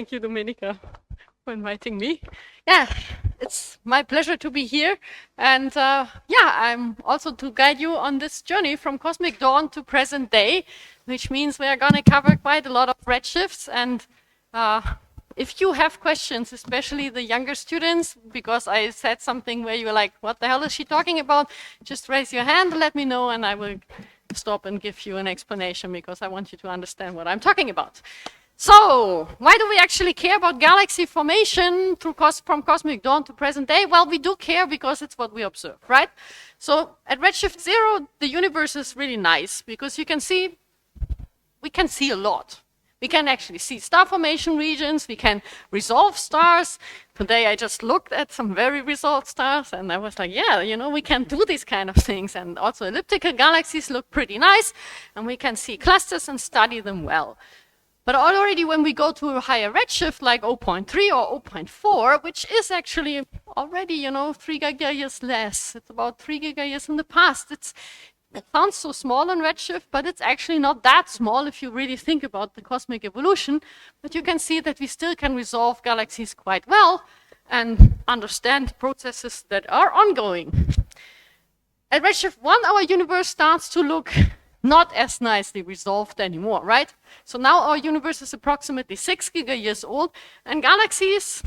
Thank you, Domenica, for inviting me. Yeah, it's my pleasure to be here. And I'm also to guide you on this journey from cosmic dawn to present day, which means we are going to cover quite a lot of redshifts. And if you have questions, especially the younger students, because I said something where you're like, what the hell is she talking about? Just raise your hand, let me know, and I will stop and give you an explanation because I want you to understand what I'm talking about. So, why do we actually care about galaxy formation from cosmic dawn to present day? Well, we do care because it's what we observe, right? So, at redshift 0, the universe is really nice because we can see a lot. We can actually see star formation regions, we can resolve stars. Today I just looked at some very resolved stars and I was like, yeah, you know, we can do these kind of things. And also elliptical galaxies look pretty nice and we can see clusters and study them well. But already when we go to a higher redshift like 0.3 or 0.4, which is actually already, 3 gigayears less, it's about 3 gigayears in the past. It sounds so small on redshift, but it's actually not that small if you really think about the cosmic evolution. But you can see that we still can resolve galaxies quite well and understand processes that are ongoing. At redshift 1, our universe starts to look not as nicely resolved anymore, right? So now our universe is approximately 6 gigayears old, and galaxies,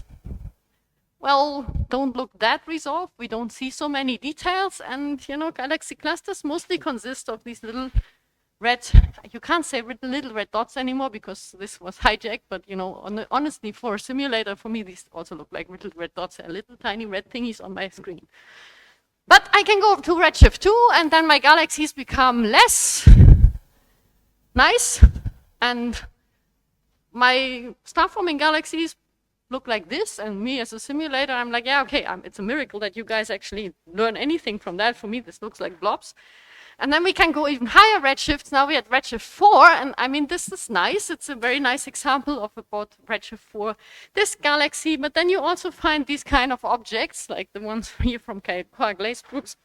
well, don't look that resolved. We don't see so many details, and galaxy clusters mostly consist of these little red, you can't say little red dots anymore because this was hijacked, but honestly, for a simulator, for me, these also look like little red dots and little tiny red thingies on my screen. But I can go to redshift 2, and then my galaxies become less nice, and my star-forming galaxies look like this, and me as a simulator, I'm like, yeah, okay, it's a miracle that you guys actually learn anything from that. For me, this looks like blobs. And then we can go even higher redshifts. Now we're at redshift 4, and I mean, this is nice. It's a very nice example of about redshift 4, this galaxy. But then you also find these kind of objects, like the ones here from Glaze groups,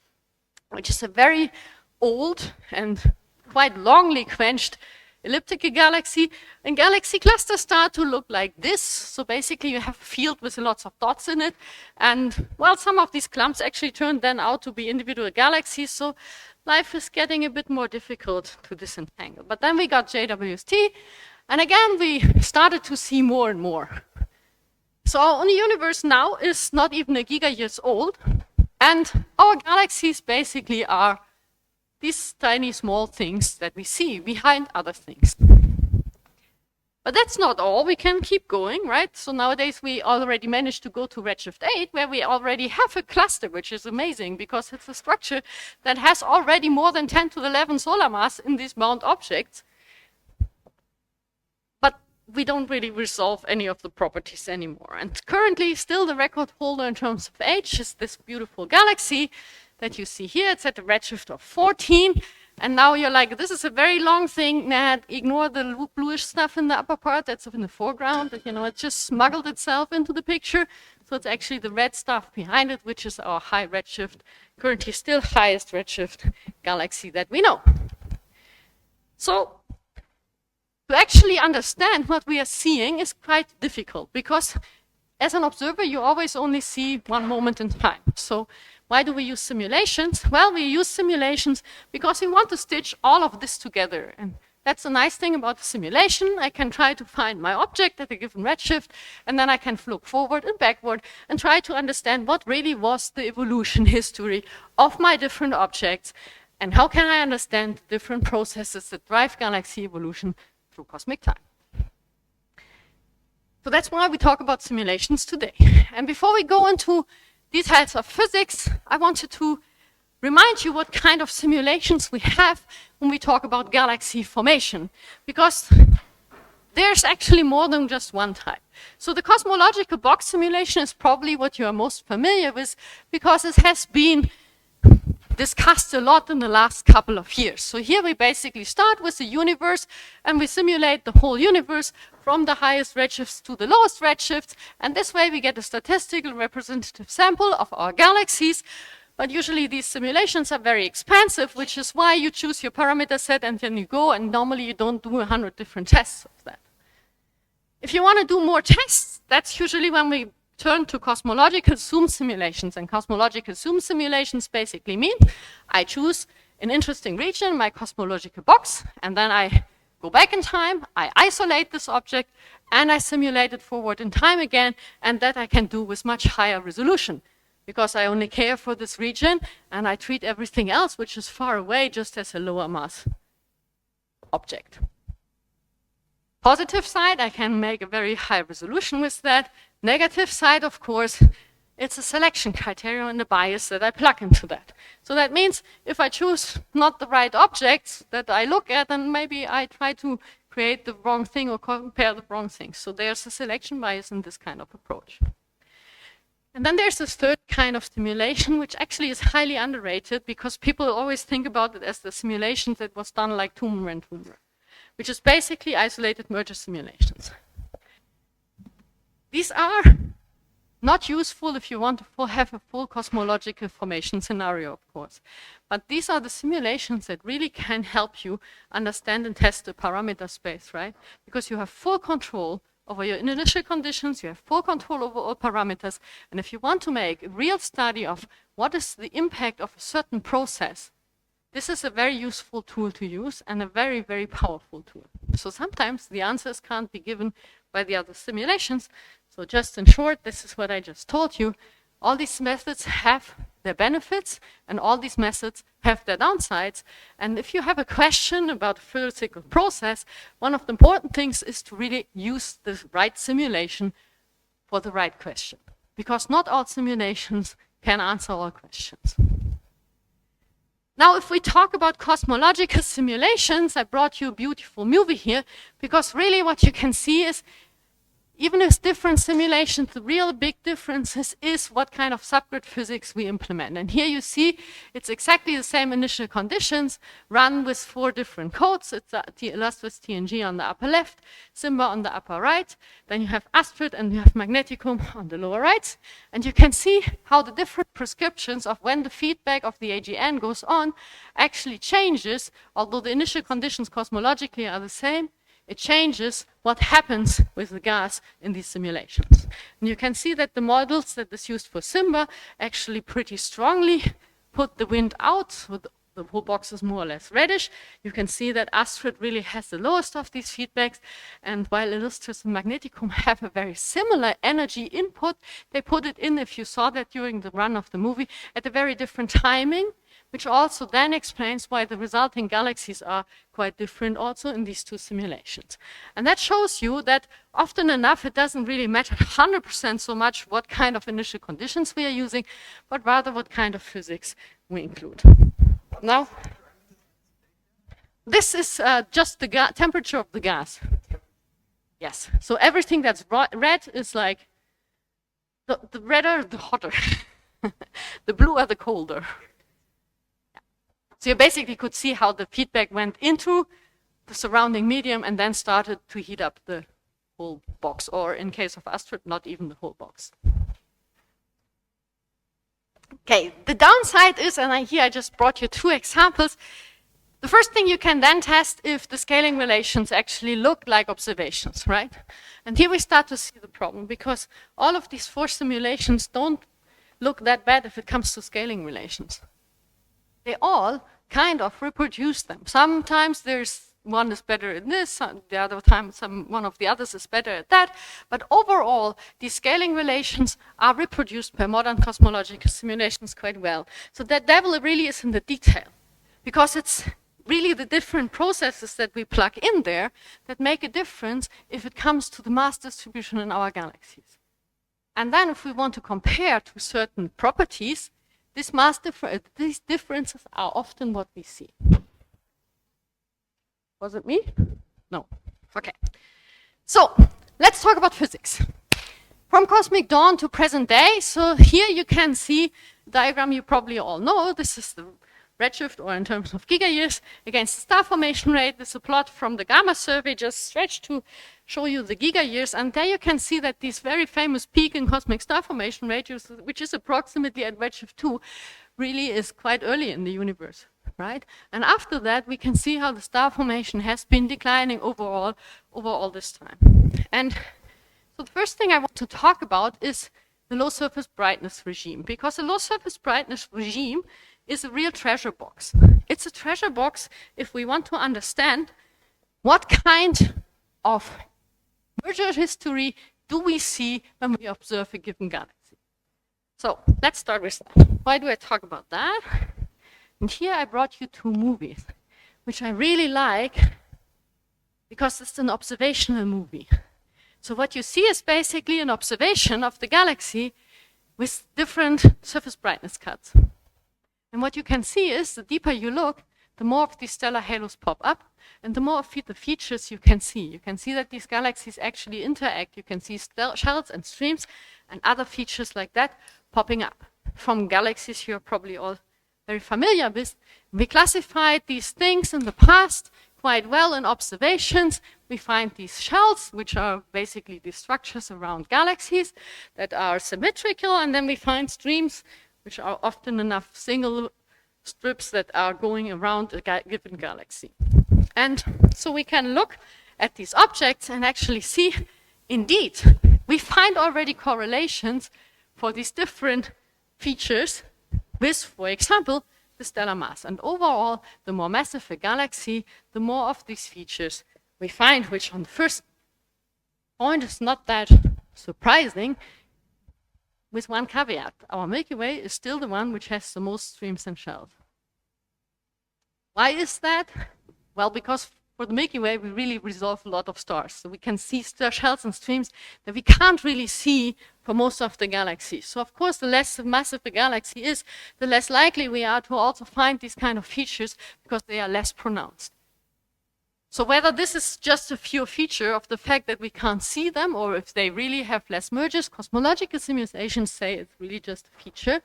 which is a very old and quite longly quenched elliptical galaxy. And galaxy clusters start to look like this. So basically you have a field with lots of dots in it. And well, some of these clumps actually turned then out to be individual galaxies. So life is getting a bit more difficult to disentangle. But then we got JWST, and again we started to see more and more. So our own universe now is not even a gigayears old, and our galaxies basically are these tiny small things that we see behind other things. But that's not all, we can keep going, right? So nowadays we already managed to go to redshift 8, where we already have a cluster, which is amazing because it's a structure that has already more than 10 to the 11 solar mass in these bound objects. But we don't really resolve any of the properties anymore. And currently still the record holder in terms of age is this beautiful galaxy that you see here. It's at a redshift of 14. And now you're like, this is a very long thing. Nah, ignore the bluish stuff in the upper part that's in the foreground. It just smuggled itself into the picture. So it's actually the red stuff behind it, which is our high redshift, currently still highest redshift galaxy that we know. So to actually understand what we are seeing is quite difficult because as an observer, you always only see one moment in time. So why do we use simulations? Well, we use simulations because we want to stitch all of this together. And that's the nice thing about the simulation. I can try to find my object at a given redshift, and then I can look forward and backward and try to understand what really was the evolution history of my different objects, and how can I understand different processes that drive galaxy evolution through cosmic time. So that's why we talk about simulations today. And before we go into details of physics, I wanted to remind you what kind of simulations we have when we talk about galaxy formation, because there's actually more than just one type. So the cosmological box simulation is probably what you are most familiar with because it has been discussed a lot in the last couple of years. So here we basically start with the universe and we simulate the whole universe from the highest redshifts to the lowest redshifts, and this way we get a statistical representative sample of our galaxies. But usually these simulations are very expensive, which is why you choose your parameter set and then you go, and normally you don't do 100 different tests of that. If you want to do more tests, that's usually when we turn to cosmological zoom simulations. And cosmological zoom simulations basically mean I choose an interesting region, my cosmological box, and then I go back in time, I isolate this object, and I simulate it forward in time again, and that I can do with much higher resolution, because I only care for this region, and I treat everything else, which is far away, just as a lower mass object. Positive side, I can make a very high resolution with that. Negative side, of course, it's a selection criterion and a bias that I plug into that. So that means if I choose not the right objects that I look at, then maybe I try to create the wrong thing or compare the wrong things. So there's a selection bias in this kind of approach. And then there's this third kind of simulation, which actually is highly underrated because people always think about it as the simulation that was done like tumor and tumor, which is basically isolated merger simulations. These are not useful if you want to have a full cosmological formation scenario, of course. But these are the simulations that really can help you understand and test the parameter space, right? Because you have full control over your initial conditions, you have full control over all parameters, and if you want to make a real study of what is the impact of a certain process, this is a very useful tool to use and a very, very powerful tool. So sometimes the answers can't be given by the other simulations. So just in short, this is what I just told you. All these methods have their benefits and all these methods have their downsides. And if you have a question about a physical process, one of the important things is to really use the right simulation for the right question. Because not all simulations can answer all questions. Now, if we talk about cosmological simulations, I brought you a beautiful movie here, because really what you can see is, even with different simulations, the real big difference is what kind of subgrid physics we implement. And here you see it's exactly the same initial conditions run with 4 different codes. It's the illustrious TNG on the upper left, Simba on the upper right. Then you have Astrid and you have Magneticum on the lower right. And you can see how the different prescriptions of when the feedback of the AGN goes on actually changes, although the initial conditions cosmologically are the same. It changes what happens with the gas in these simulations. And you can see that the models that is used for Simba actually pretty strongly put the wind out, so the whole box is more or less reddish. You can see that Astrid really has the lowest of these feedbacks, and while Illustris and Magneticum have a very similar energy input, they put it in, if you saw that during the run of the movie, at a very different timing, which also then explains why the resulting galaxies are quite different also in these 2 simulations. And that shows you that often enough it doesn't really matter 100% so much what kind of initial conditions we are using, but rather what kind of physics we include. Now, this is just the temperature of the gas. Yes, so everything that's red is like, the redder, the hotter. The bluer, the colder. So you basically could see how the feedback went into the surrounding medium and then started to heat up the whole box, or in case of Astrid, not even the whole box. Okay, the downside is, and here I just brought you 2 examples. The first thing you can then test if the scaling relations actually look like observations, right? And here we start to see the problem, because all of these 4 simulations don't look that bad if it comes to scaling relations. They all kind of reproduce them. Sometimes there's one is better in this, the other time one of the others is better at that. But overall, these scaling relations are reproduced by modern cosmological simulations quite well. So the devil really is in the detail, because it's really the different processes that we plug in there that make a difference if it comes to the mass distribution in our galaxies. And then if we want to compare to certain properties, these differences are often what we see. Was it me? No. Okay. So let's talk about physics. From cosmic dawn to present day, so here you can see a diagram you probably all know. This is the redshift, or in terms of gigayears, against the star formation rate. This is a plot from the Gamma survey, just stretched to show you the gigayears. And there you can see that this very famous peak in cosmic star formation rate, which is approximately at redshift 2, really is quite early in the universe, right? And after that, we can see how the star formation has been declining overall over all this time. And So the first thing I want to talk about is the low surface brightness regime, because the low surface brightness regime is a real treasure box. It's a treasure box if we want to understand what kind of merger history do we see when we observe a given galaxy. So let's start with that. Why do I talk about that? And here I brought you two movies, which I really like because it's an observational movie. So what you see is basically an observation of the galaxy with different surface brightness cuts. And what you can see is the deeper you look, the more of these stellar halos pop up, and the more of the features you can see. You can see that these galaxies actually interact. You can see shells and streams and other features like that popping up. From galaxies you're probably all very familiar with. We classified these things in the past quite well in observations. We find these shells, which are basically the structures around galaxies that are symmetrical, and then we find streams, which are often enough single strips that are going around a given galaxy. And so we can look at these objects and actually see, indeed, we find already correlations for these different features with, for example, the stellar mass. And overall, the more massive a galaxy, the more of these features we find, which on the first point is not that surprising, with one caveat. Our Milky Way is still the one which has the most streams and shells. Why is that? Well, because for the Milky Way, we really resolve a lot of stars. So we can see shells and streams that we can't really see for most of the galaxies. So of course, the less massive the galaxy is, the less likely we are to also find these kind of features because they are less pronounced. So whether this is just a pure feature of the fact that we can't see them, or if they really have less mergers, cosmological simulations say it's really just a feature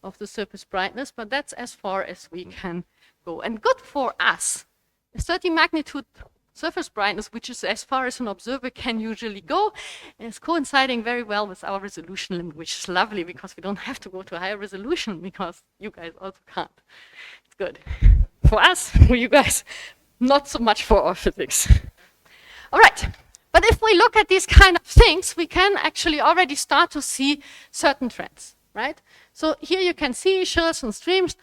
of the surface brightness, but that's as far as we can go. And good for us. A 30 magnitude surface brightness, which is as far as an observer can usually go, is coinciding very well with our resolution limit, which is lovely because we don't have to go to a higher resolution because you guys also can't. It's good. For us, for you guys, not so much for our physics. All right. But if we look at these kind of things, we can actually already start to see certain trends, right? So here you can see shells and streams.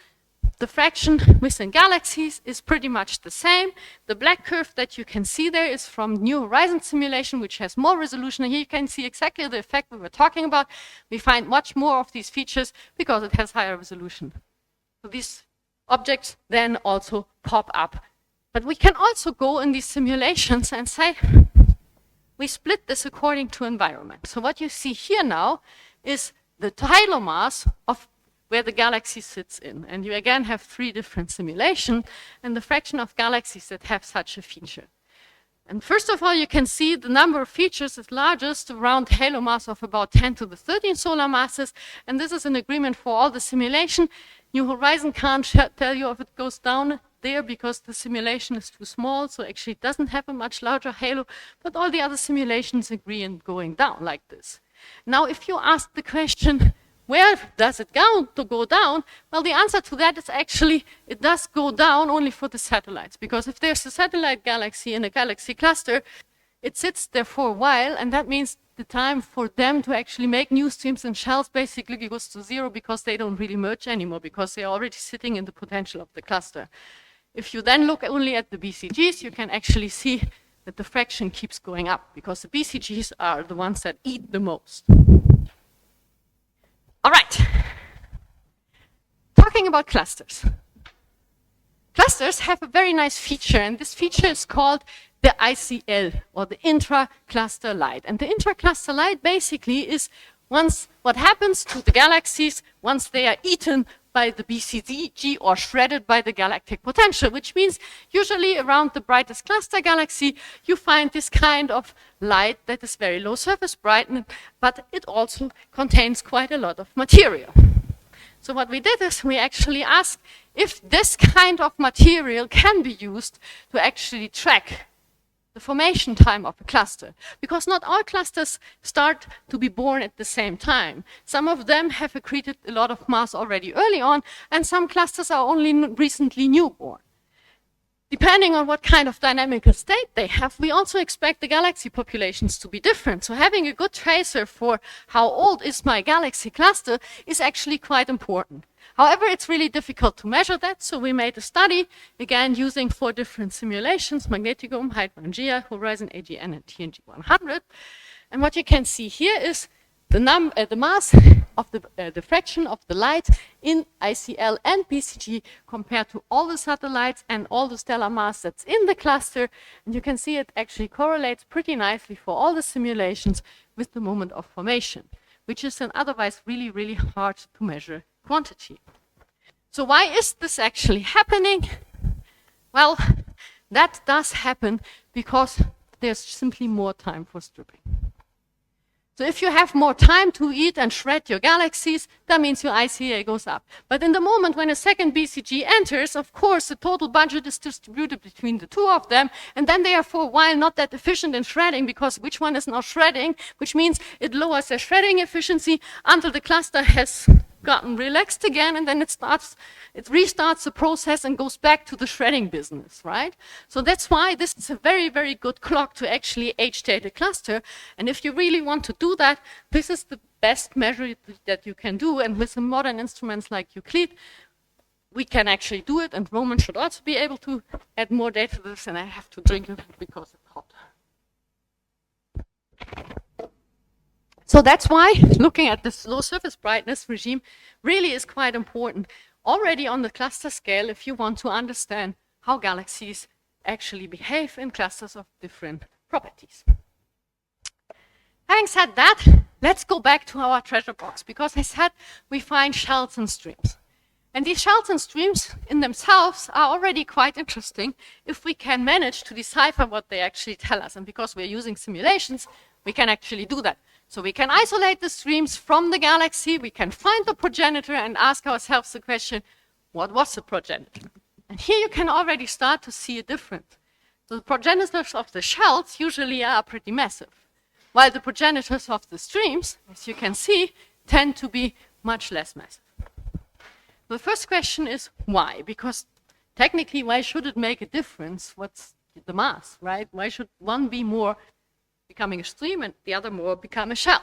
The fraction within galaxies is pretty much the same. The black curve that you can see there is from New Horizons simulation, which has more resolution. And here you can see exactly the effect we were talking about. We find much more of these features because it has higher resolution. So these objects then also pop up. But we can also go in these simulations and say, we split this according to environment. So what you see here now is the tidal mass of where the galaxy sits in. And you again have three different simulations and the fraction of galaxies that have such a feature. And first of all, you can see the number of features is largest around halo mass of about 10 to the 13 solar masses. And this is an agreement for all the simulation. New Horizons can't tell you if it goes down there because the simulation is too small. So actually it doesn't have a much larger halo, but all the other simulations agree in going down like this. Now, if you ask the question, where does it go down? Well, the answer to that is actually it does go down only for the satellites. Because if there's a satellite galaxy in a galaxy cluster, it sits there for a while, and that means the time for them to actually make new streams and shells basically goes to zero because they don't really merge anymore, because they're already sitting in the potential of the cluster. If you then look only at the BCGs, you can actually see that the fraction keeps going up because the BCGs are the ones that eat the most. All right, talking about clusters. Clusters have a very nice feature, and this feature is called the ICL, or the intra-cluster light. And the intra-cluster light basically is what happens to the galaxies once they are eaten by the BCG or shredded by the galactic potential, which means usually around the brightest cluster galaxy, you find this kind of light that is very low surface brightness, but it also contains quite a lot of material. So what we did is we actually asked if this kind of material can be used to actually track the formation time of a cluster, because not all clusters start to be born at the same time. Some of them have accreted a lot of mass already early on, and some clusters are only recently newborn. depending on what kind of dynamical state they have, we also expect the galaxy populations to be different. So having a good tracer for how old is my galaxy cluster is actually quite important. However, it's really difficult to measure that, so we made a study, again, using 4 different simulations, Magneticum, Hydrodynamical, Horizon, AGN, and TNG 100. And what you can see here is the mass of the fraction of the light in ICL and BCG compared to all the satellites and all the stellar mass that's in the cluster. And you can see it actually correlates pretty nicely for all the simulations with the moment of formation, which is an otherwise really, really hard to measure quantity. So why is this actually happening? Well, that does happen because there's simply more time for stripping. So if you have more time to eat and shred your galaxies, that means your ICA goes up. But in the moment when a second BCG enters, of course, the total budget is distributed between the 2 of them, and then they are for a while not that efficient in shredding, because which one is now shredding, which means it lowers their shredding efficiency until the cluster has gotten relaxed again, and then it restarts the process and goes back to the shredding business, right? So that's why this is a very, very good clock to actually age-date a cluster. And if you really want to do that, this is the best measure that you can do. And with some modern instruments like Euclid, we can actually do it. And Roman should also be able to add more data to this. And I have to drink it because it's hot. So that's why looking at this low surface brightness regime really is quite important already on the cluster scale if you want to understand how galaxies actually behave in clusters of different properties. Having said that, let's go back to our treasure box, because I said we find shells and streams. And these shells and streams in themselves are already quite interesting if we can manage to decipher what they actually tell us. And because we're using simulations, we can actually do that. So we can isolate the streams from the galaxy, we can find the progenitor and ask ourselves the question, what was the progenitor? And here you can already start to see a difference. So the progenitors of the shells usually are pretty massive, while the progenitors of the streams, as you can see, tend to be much less massive. The first question is why? Because technically, why should it make a difference? What's the mass, right? Why should one be more becoming a stream and the other more become a shell?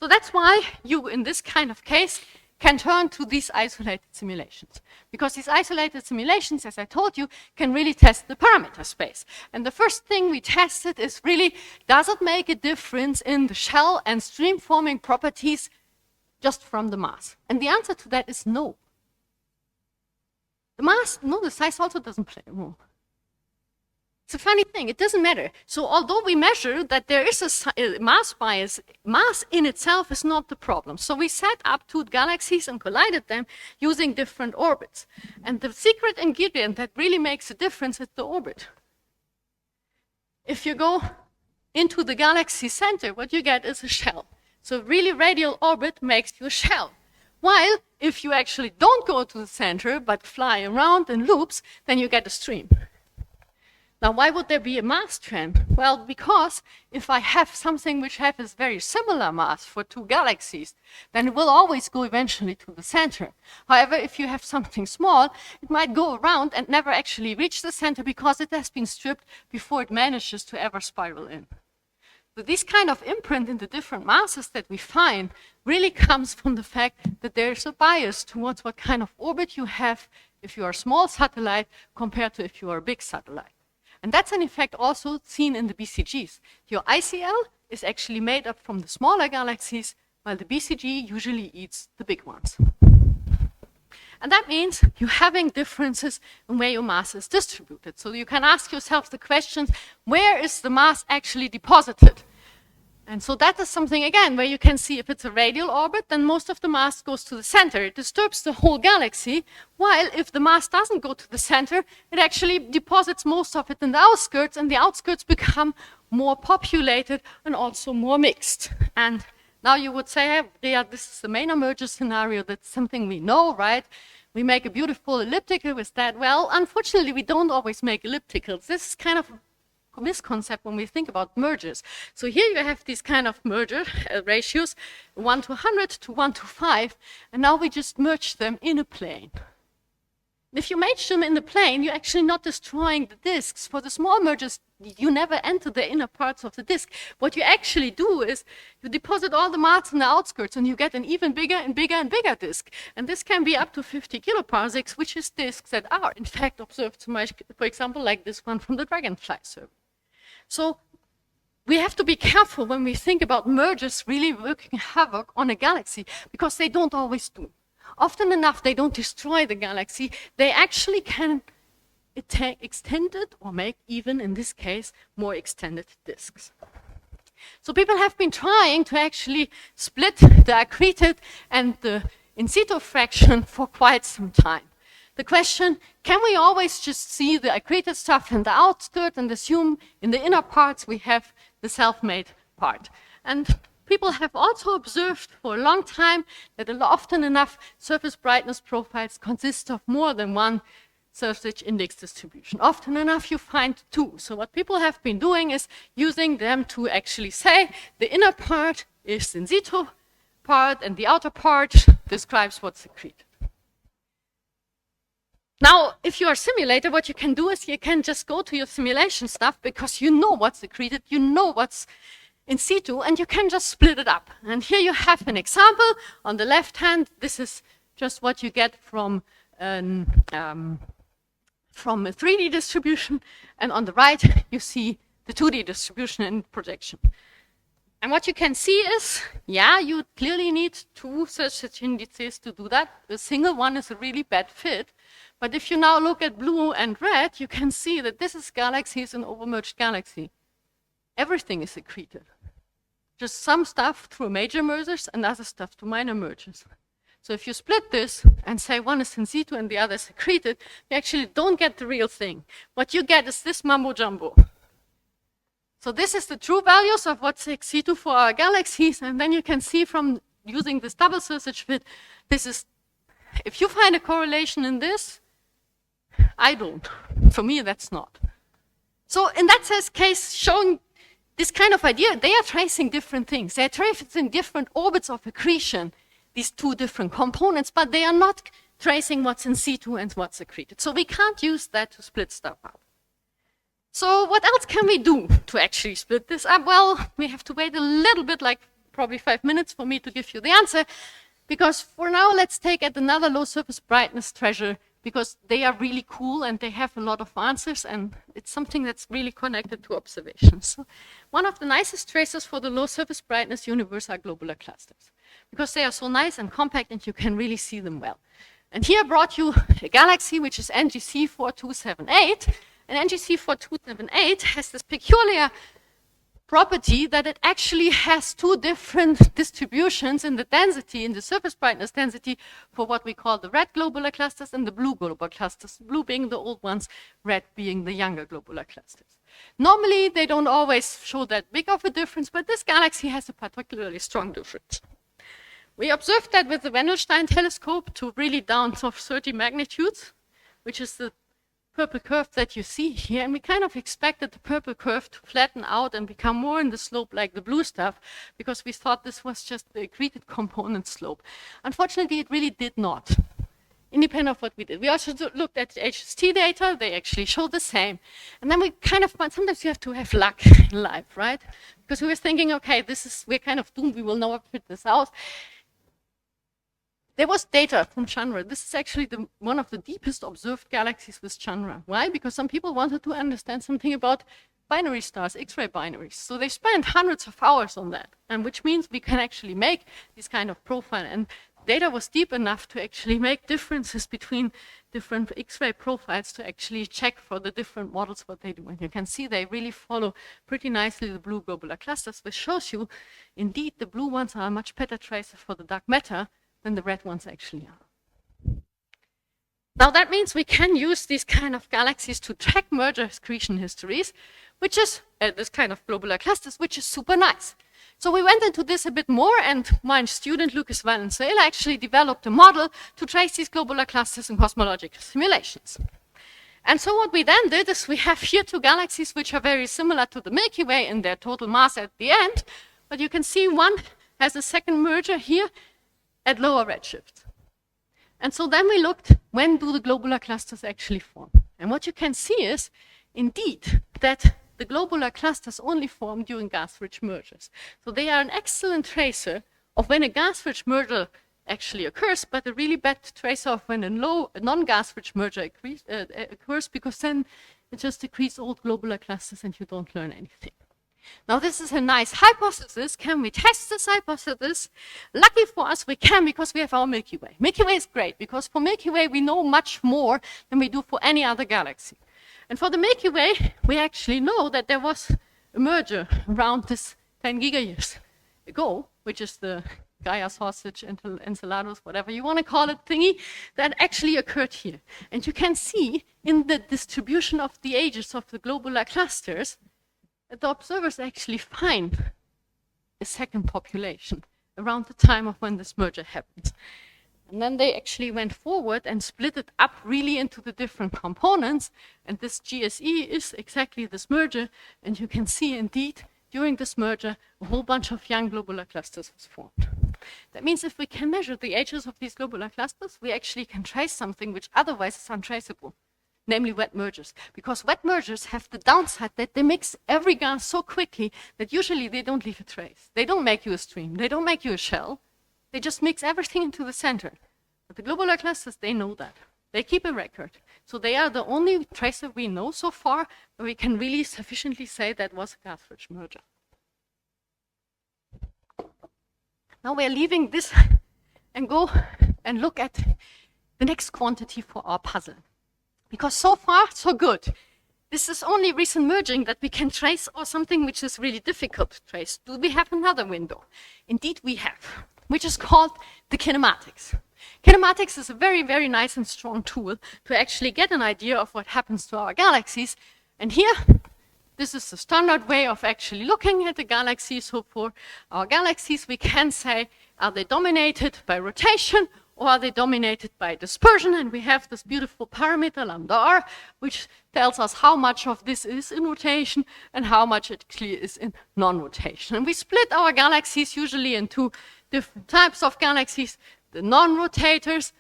So that's why you, in this kind of case, can turn to these isolated simulations. Because these isolated simulations, as I told you, can really test the parameter space. And the first thing we tested is really, does it make a difference in the shell and stream forming properties just from the mass? And the answer to that is no. The mass, no, the size also doesn't play a role. It's a funny thing, it doesn't matter. So although we measure that there is a mass bias, mass in itself is not the problem. So we set up 2 galaxies and collided them using different orbits. And the secret ingredient that really makes a difference is the orbit. If you go into the galaxy center, what you get is a shell. So really radial orbit makes you a shell. While if you actually don't go to the center, but fly around in loops, then you get a stream. Now, why would there be a mass trend? Well, because if I have something which has a very similar mass for 2 galaxies, then it will always go eventually to the center. However, if you have something small, it might go around and never actually reach the center because it has been stripped before it manages to ever spiral in. So this kind of imprint in the different masses that we find really comes from the fact that there is a bias towards what kind of orbit you have if you are a small satellite compared to if you are a big satellite. And that's an effect also seen in the BCGs. Your ICL is actually made up from the smaller galaxies, while the BCG usually eats the big ones. And that means you're having differences in where your mass is distributed. So you can ask yourself the questions, where is the mass actually deposited? And so that is something, again, where you can see if it's a radial orbit, then most of the mass goes to the center. It disturbs the whole galaxy, while if the mass doesn't go to the center, it actually deposits most of it in the outskirts, and the outskirts become more populated and also more mixed. And now you would say, hey, Rhea, this is the main merger scenario. That's something we know, right? We make a beautiful elliptical with that. Well, unfortunately, we don't always make ellipticals. This is kind of misconcept when we think about mergers. So here you have these kind of merger ratios, 1 to 100 to 1 to 5, and now we just merge them in a plane. If you match them in the plane, you're actually not destroying the disks. For the small mergers, you never enter the inner parts of the disk. What you actually do is you deposit all the mass in the outskirts, and you get an even bigger and bigger and bigger disk. And this can be up to 50 kiloparsecs, which is disks that are, in fact, observed, for example, like this one from the Dragonfly survey. So we have to be careful when we think about mergers really working havoc on a galaxy, because they don't always do. Often enough, they don't destroy the galaxy. They actually can extend it or make, even in this case, more extended disks. So people have been trying to actually split the accreted and the in situ fraction for quite some time. The question, can we always just see the accreted stuff in the outskirts and assume in the inner parts we have the self-made part? And people have also observed for a long time that often enough surface brightness profiles consist of more than one surface index distribution. Often enough you find two. So what people have been doing is using them to actually say the inner part is in situ part and the outer part describes what's secreted. Now, if you are a simulator, what you can do is you can just go to your simulation stuff, because you know what's secreted, you know what's in situ, and you can just split it up. And here you have an example. On the left hand, this is just what you get from a 3D distribution, and on the right you see the 2D distribution in projection. And what you can see is, yeah, you clearly need two such indices to do that. A single one is a really bad fit. But if you now look at blue and red, you can see that this is galaxies an overmerged galaxy. Everything is secreted. Just some stuff through major mergers and other stuff through minor mergers. So if you split this and say one is in situ and the other is secreted, you actually don't get the real thing. What you get is this mumbo jumbo. So this is the true values of what's in situ for our galaxies, and then you can see from using this double surface fit, this is, if you find a correlation in this, I don't. For me, that's not. So in that case, showing this kind of idea, they are tracing different things. They are tracing different orbits of accretion, these two different components, but they are not tracing what's in situ and what's secreted. So we can't use that to split stuff up. So what else can we do to actually split this up? Well, we have to wait a little bit, like probably 5 minutes for me to give you the answer, because for now, let's take at another low surface brightness treasure, because they are really cool and they have a lot of answers, and it's something that's really connected to observations. So one of the nicest tracers for the low surface brightness universe are globular clusters, because they are so nice and compact and you can really see them well. And here I brought you a galaxy which is NGC 4278, and NGC 4278 has this peculiar property that it actually has two different distributions in the density, in the surface brightness density, for what we call the red globular clusters and the blue globular clusters, blue being the old ones, red being the younger globular clusters. Normally, they don't always show that big of a difference, but this galaxy has a particularly strong difference. We observed that with the Wendelstein telescope to really down to 30 magnitudes, which is the purple curve that you see here, and we kind of expected the purple curve to flatten out and become more in the slope like the blue stuff, because we thought this was just the accreted component slope. Unfortunately, it really did not, independent of what we did. We also looked at the HST data. They actually show the same. And then we kind of, sometimes you have to have luck in life, right? Because we were thinking, okay, we're kind of doomed. We will never fit this out. There was data from Chandra. This is actually one of the deepest observed galaxies with Chandra. Why? Because some people wanted to understand something about binary stars, X-ray binaries. So they spent hundreds of hours on that, and which means we can actually make this kind of profile. And data was deep enough to actually make differences between different X-ray profiles to actually check for the different models what they do. And you can see they really follow pretty nicely the blue globular clusters, which shows you, indeed, the blue ones are a much better tracer for the dark matter than the red ones actually are. Now that means we can use these kind of galaxies to track merger accretion histories, which is this kind of globular clusters, which is super nice. So we went into this a bit more, and my student Lucas Valenzuela actually developed a model to trace these globular clusters in cosmological simulations. And so what we then did is we have here two galaxies which are very similar to the Milky Way in their total mass at the end, but you can see one has a second merger here at lower redshift. And so then we looked, when do the globular clusters actually form? And what you can see is, indeed, that the globular clusters only form during gas-rich mergers. So they are an excellent tracer of when a gas-rich merger actually occurs, but a really bad tracer of when a non-gas-rich merger occurs, because then it just decreases old globular clusters and you don't learn anything. Now this is a nice hypothesis. Can we test this hypothesis? Lucky for us we can, because we have our Milky Way. Milky Way is great because for Milky Way we know much more than we do for any other galaxy. And for the Milky Way we actually know that there was a merger around this 10 gigayears ago, which is the Gaia sausage, Enceladus, whatever you want to call it, thingy, that actually occurred here. And you can see in the distribution of the ages of the globular clusters the observers actually find a second population around the time of when this merger happens. And then they actually went forward and split it up really into the different components. And this GSE is exactly this merger. And you can see indeed, during this merger, a whole bunch of young globular clusters was formed. That means if we can measure the ages of these globular clusters, we actually can trace something which otherwise is untraceable. Namely wet mergers, because wet mergers have the downside that they mix every gas so quickly that usually they don't leave a trace. They don't make you a stream, they don't make you a shell, they just mix everything into the center. But the globular clusters, they know that. They keep a record. So they are the only tracer we know so far where we can really sufficiently say that was a gas-rich merger. Now we're leaving this and go and look at the next quantity for our puzzle. Because so far, so good. This is only recent merging that we can trace, or something which is really difficult to trace. Do we have another window? Indeed we have, which is called the kinematics. Kinematics is a very, very nice and strong tool to actually get an idea of what happens to our galaxies. And here, this is the standard way of actually looking at the galaxies. So for our galaxies, we can say, are they dominated by rotation, or are they dominated by dispersion? And we have this beautiful parameter lambda r, which tells us how much of this is in rotation and how much it actually is in non-rotation. And we split our galaxies usually into different types of galaxies: the non-rotators,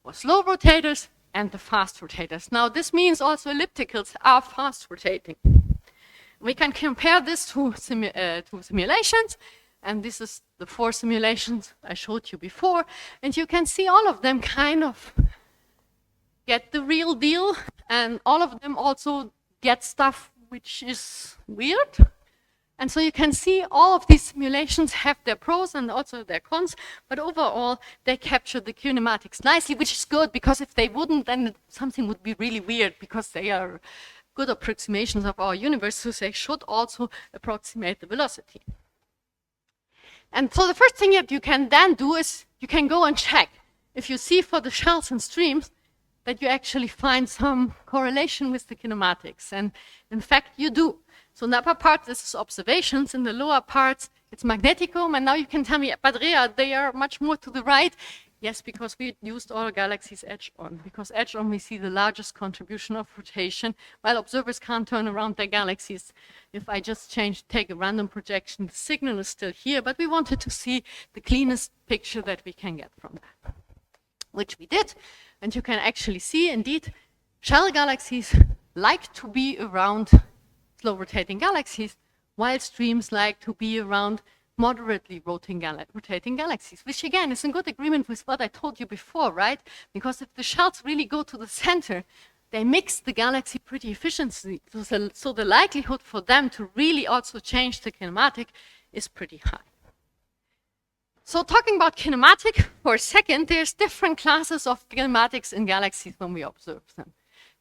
or slow rotators, and the fast rotators. Now this means also ellipticals are fast rotating. We can compare this to simulations. And this is the 4 simulations I showed you before. And you can see all of them kind of get the real deal. And all of them also get stuff which is weird. And so you can see all of these simulations have their pros and also their cons. But overall, they capture the kinematics nicely, which is good, because if they wouldn't, then something would be really weird, because they are good approximations of our universe. So they should also approximate the velocity. And so the first thing that you can then do is you can go and check if you see for the shells and streams that you actually find some correlation with the kinematics. And in fact, you do. So in the upper part, this is observations. In the lower parts, it's magneticum. And now you can tell me, but Rhea, they are much more to the right. Yes, because we used all galaxies edge on. Because edge on, we see the largest contribution of rotation, while observers can't turn around their galaxies. If I just take a random projection, the signal is still here, but we wanted to see the cleanest picture that we can get from that, which we did. And you can actually see, indeed, shell galaxies like to be around slow rotating galaxies, while streams like to be around moderately rotating galaxies, which again is in good agreement with what I told you before, right? Because if the shells really go to the center, they mix the galaxy pretty efficiently. So the likelihood for them to really also change the kinematic is pretty high. So talking about kinematic for a second, there's different classes of kinematics in galaxies when we observe them.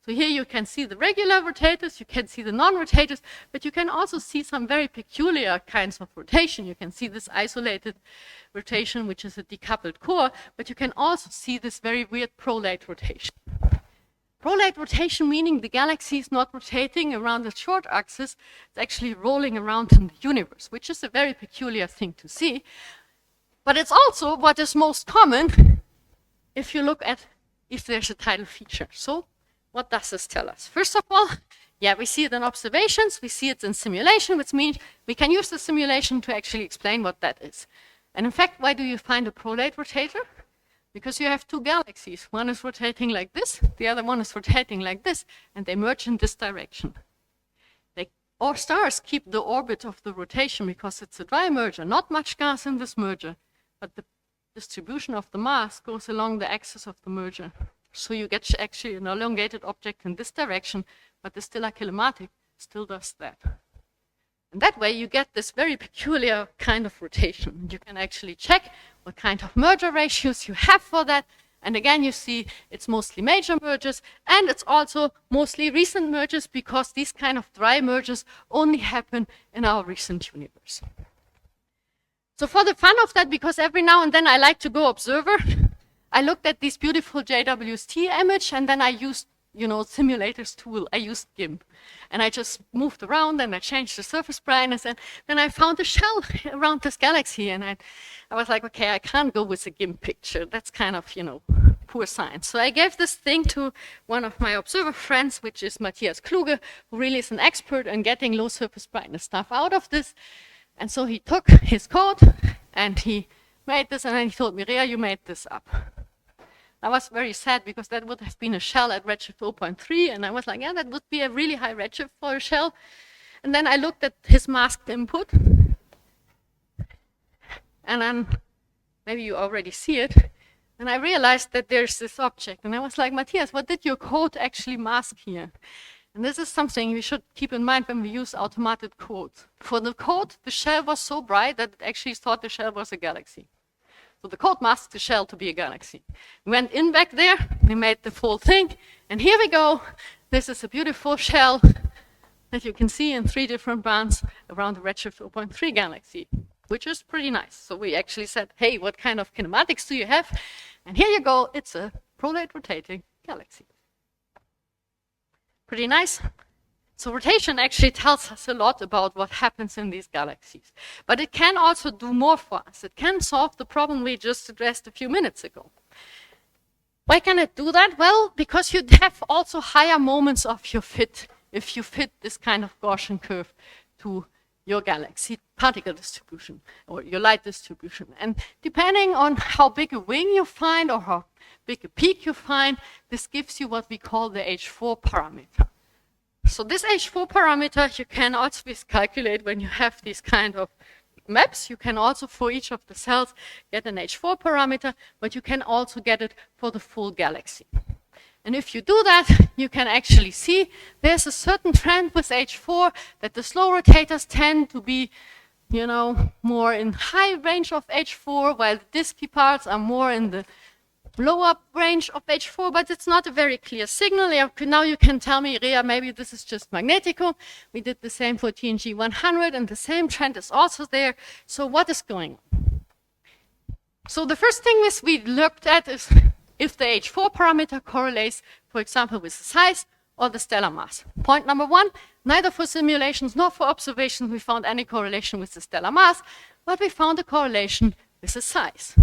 So here you can see the regular rotators, you can see the non-rotators, but you can also see some very peculiar kinds of rotation. You can see this isolated rotation, which is a decoupled core, but you can also see this very weird prolate rotation. Prolate rotation meaning the galaxy is not rotating around the short axis, it's actually rolling around in the universe, which is a very peculiar thing to see. But it's also what is most common if you look at if there's a tidal feature. So what does this tell us? First of all, yeah, we see it in observations, we see it in simulation, which means we can use the simulation to actually explain what that is. And in fact, why do you find a prolate rotator? because you have two galaxies. One is rotating like this, the other one is rotating like this, and they merge in this direction. All stars keep the orbit of the rotation because it's a dry merger, not much gas in this merger, but the distribution of the mass goes along the axis of the merger. So you get actually an elongated object in this direction, but the stellar kinematic still does that. And that way you get this very peculiar kind of rotation. You can actually check what kind of merger ratios you have for that. And again, you see it's mostly major mergers, and it's also mostly recent mergers, because these kind of dry mergers only happen in our recent universe. So for the fun of that, because every now and then I like to go observer, I looked at this beautiful JWST image, and then I used, simulators tool. I used GIMP. And I just moved around, and I changed the surface brightness, and then I found a shell around this galaxy, and I was like, okay, I can't go with a GIMP picture. That's kind of, poor science. So I gave this thing to one of my observer friends, which is Matthias Kluge, who really is an expert in getting low surface brightness stuff out of this. And so he took his code, and he made this, and then he told me, Rhea, you made this up. I was very sad, because that would have been a shell at redshift 0.3, and I was like, yeah, that would be a really high redshift for a shell. And then I looked at his masked input, and then maybe you already see it, and I realized that there's this object, and I was like, Matthias, what did your code actually mask here? And this is something we should keep in mind when we use automated codes. For the code, the shell was so bright that it actually thought the shell was a galaxy. So the code masked the shell to be a galaxy. We went in back there, we made the full thing, and here we go. This is a beautiful shell that you can see in 3 different bands around the redshift 0.3 galaxy, which is pretty nice. So we actually said, hey, what kind of kinematics do you have? And here you go, it's a prolate rotating galaxy. Pretty nice. So rotation actually tells us a lot about what happens in these galaxies. But it can also do more for us. It can solve the problem we just addressed a few minutes ago. Why can it do that? Well, because you have also higher moments of your fit if you fit this kind of Gaussian curve to your galaxy particle distribution or your light distribution. And depending on how big a wing you find or how big a peak you find, this gives you what we call the H4 parameter. So this H4 parameter you can also calculate when you have these kind of maps. You can also, for each of the cells, get an H4 parameter, but you can also get it for the full galaxy. And if you do that, you can actually see there's a certain trend with H4 that the slow rotators tend to be, more in high range of H4, while the disky parts are more in the lower range of H4, but it's not a very clear signal. Now you can tell me, Rhea, maybe this is just Magneticum. We did the same for TNG 100, and the same trend is also there. So what is going on? So the first thing we looked at is if the H4 parameter correlates, for example, with the size or the stellar mass. Point number 1, neither for simulations nor for observations we found any correlation with the stellar mass, but we found a correlation with the size.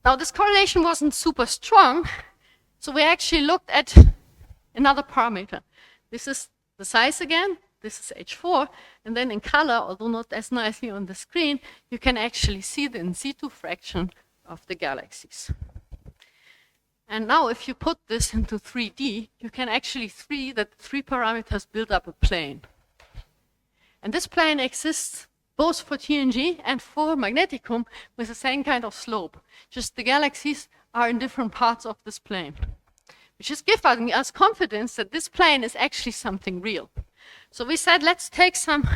Now, this correlation wasn't super strong, so we actually looked at another parameter. This is the size again, this is H4, and then in color, although not as nicely on the screen, you can actually see the in situ fraction of the galaxies. And now if you put this into 3D, you can actually see that 3 parameters build up a plane. And this plane exists both for TNG and for Magneticum with the same kind of slope. Just the galaxies are in different parts of this plane, which is giving us confidence that this plane is actually something real. So we said, let's take some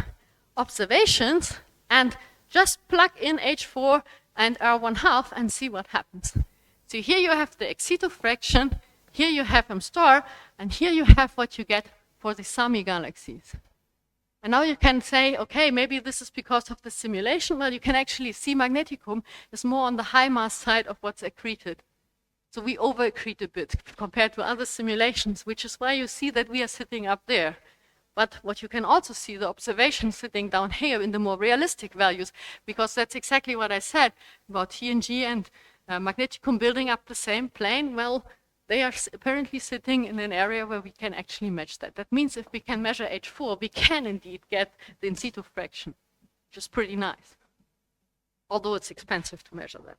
observations and just plug in H4 and R1/2 and see what happens. So here you have the ex situ fraction, here you have M star, and here you have what you get for the SAMI galaxies. And now you can say, okay, maybe this is because of the simulation. Well, you can actually see Magneticum is more on the high mass side of what's accreted. So we over-accrete a bit compared to other simulations, which is why you see that we are sitting up there. But what you can also see, the observation sitting down here in the more realistic values, because that's exactly what I said about TNG and Magneticum building up the same plane. Well, they are apparently sitting in an area where we can actually match that. That means if we can measure H4, we can indeed get the in situ fraction, which is pretty nice. Although it's expensive to measure that.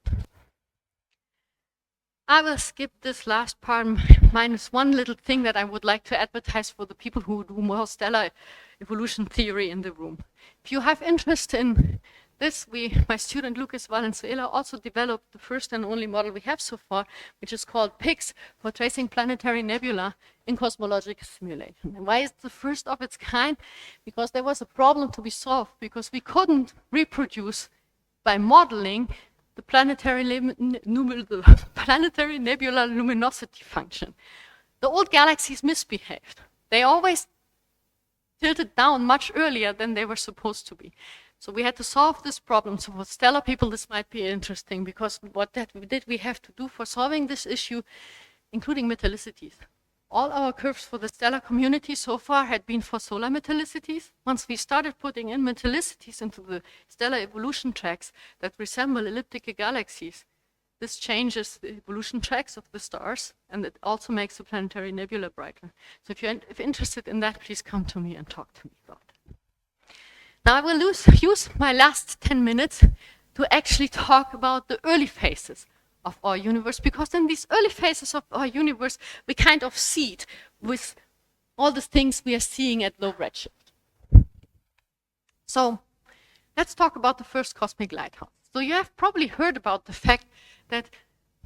I will skip this last part, minus one little thing that I would like to advertise for the people who do more stellar evolution theory in the room. If you have interest in this, my student Lucas Valenzuela also developed the first and only model we have so far, which is called PICS, for tracing planetary nebula in cosmological simulation. And why is it the first of its kind? Because there was a problem to be solved, because we couldn't reproduce by modeling the planetary nebula luminosity function. The old galaxies misbehaved. They always tilted down much earlier than they were supposed to be. So we had to solve this problem. So for stellar people, this might be interesting, because what did we have to do for solving this issue, including metallicities? All our curves for the stellar community so far had been for solar metallicities. Once we started putting in metallicities into the stellar evolution tracks that resemble elliptical galaxies, this changes the evolution tracks of the stars, and it also makes the planetary nebula brighter. So if you're interested in that, please come to me and talk to me about it. Now I will use my last 10 minutes to actually talk about the early phases of our universe, because in these early phases of our universe, we kind of seed with all the things we are seeing at low redshift. So let's talk about the first cosmic lighthouse. So you have probably heard about the fact that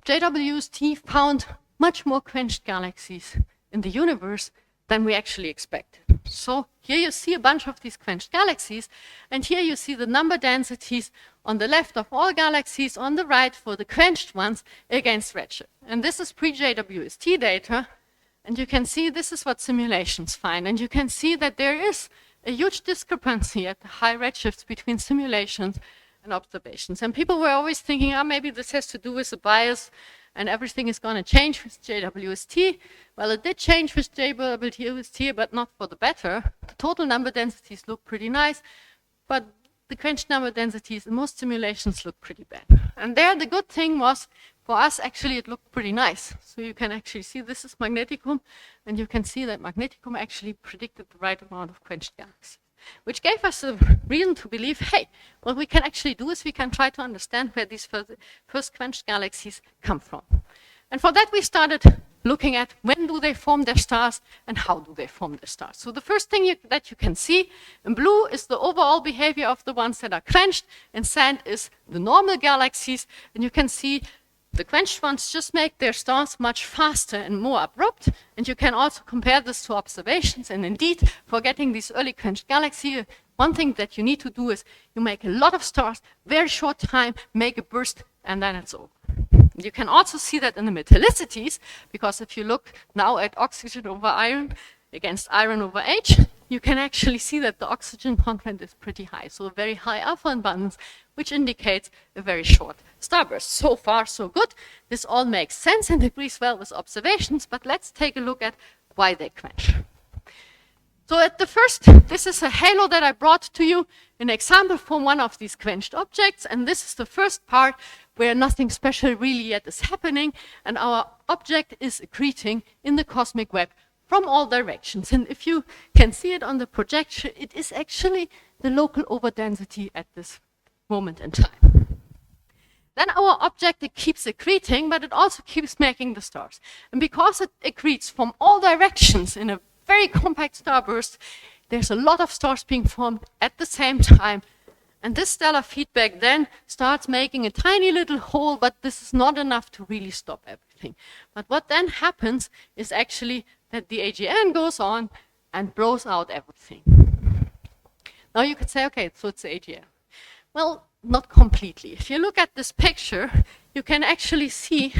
JWST found much more quenched galaxies in the universe than we actually expected. So here you see a bunch of these quenched galaxies, and here you see the number densities on the left of all galaxies, on the right for the quenched ones against redshift. And this is pre-JWST data, and you can see this is what simulations find. And you can see that there is a huge discrepancy at the high redshifts between simulations and observations. And people were always thinking, oh, maybe this has to do with a bias and everything is going to change with JWST. Well, it did change with JWST, but not for the better. The total number densities look pretty nice, but the quenched number densities in most simulations look pretty bad. And there, the good thing was, for us, actually, it looked pretty nice. So you can actually see this is Magneticum, and you can see that Magneticum actually predicted the right amount of quenched galaxies, which gave us a reason to believe, hey, what we can actually do is we can try to understand where these first quenched galaxies come from. And for that, we started looking at when do they form their stars and how do they form their stars. So the first thing that you can see in blue is the overall behavior of the ones that are quenched, and sand is the normal galaxies. And you can see the quenched ones just make their stars much faster and more abrupt, and you can also compare this to observations. And indeed, for getting these early quenched galaxies, one thing that you need to do is you make a lot of stars, very short time, make a burst, and then it's over. You can also see that in the metallicities, because if you look now at oxygen over iron against iron over H, you can actually see that the oxygen content is pretty high. So a very high alpha abundance, which indicates a very short starburst. So far, so good. This all makes sense and agrees well with observations, but let's take a look at why they quench. So at the first, this is a halo that I brought to you, an example from one of these quenched objects, and this is the first part where nothing special really yet is happening, and our object is accreting in the cosmic web from all directions. And if you can see it on the projection, it is actually the local overdensity at this moment in time. Then our object, it keeps accreting, but it also keeps making the stars. And because it accretes from all directions in a very compact starburst, there's a lot of stars being formed at the same time. And this stellar feedback then starts making a tiny little hole, but this is not enough to really stop everything. But what then happens is actually that the AGN goes on and blows out everything. Now you could say, okay, so it's the AGN. Well, not completely. If you look at this picture, you can actually see,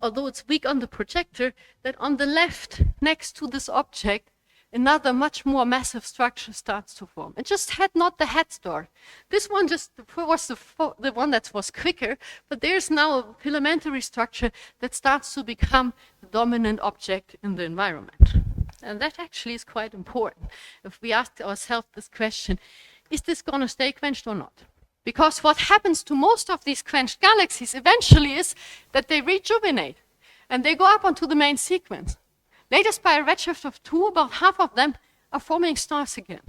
although it's weak on the projector, that on the left, next to this object, another much more massive structure starts to form. It just had not the head start. This one just was the one that was quicker, but there's now a filamentary structure that starts to become the dominant object in the environment. And that actually is quite important. If we ask ourselves this question, is this going to stay quenched or not? Because what happens to most of these quenched galaxies eventually is that they rejuvenate and they go up onto the main sequence. Latest by a redshift of 2, about half of them are forming stars again.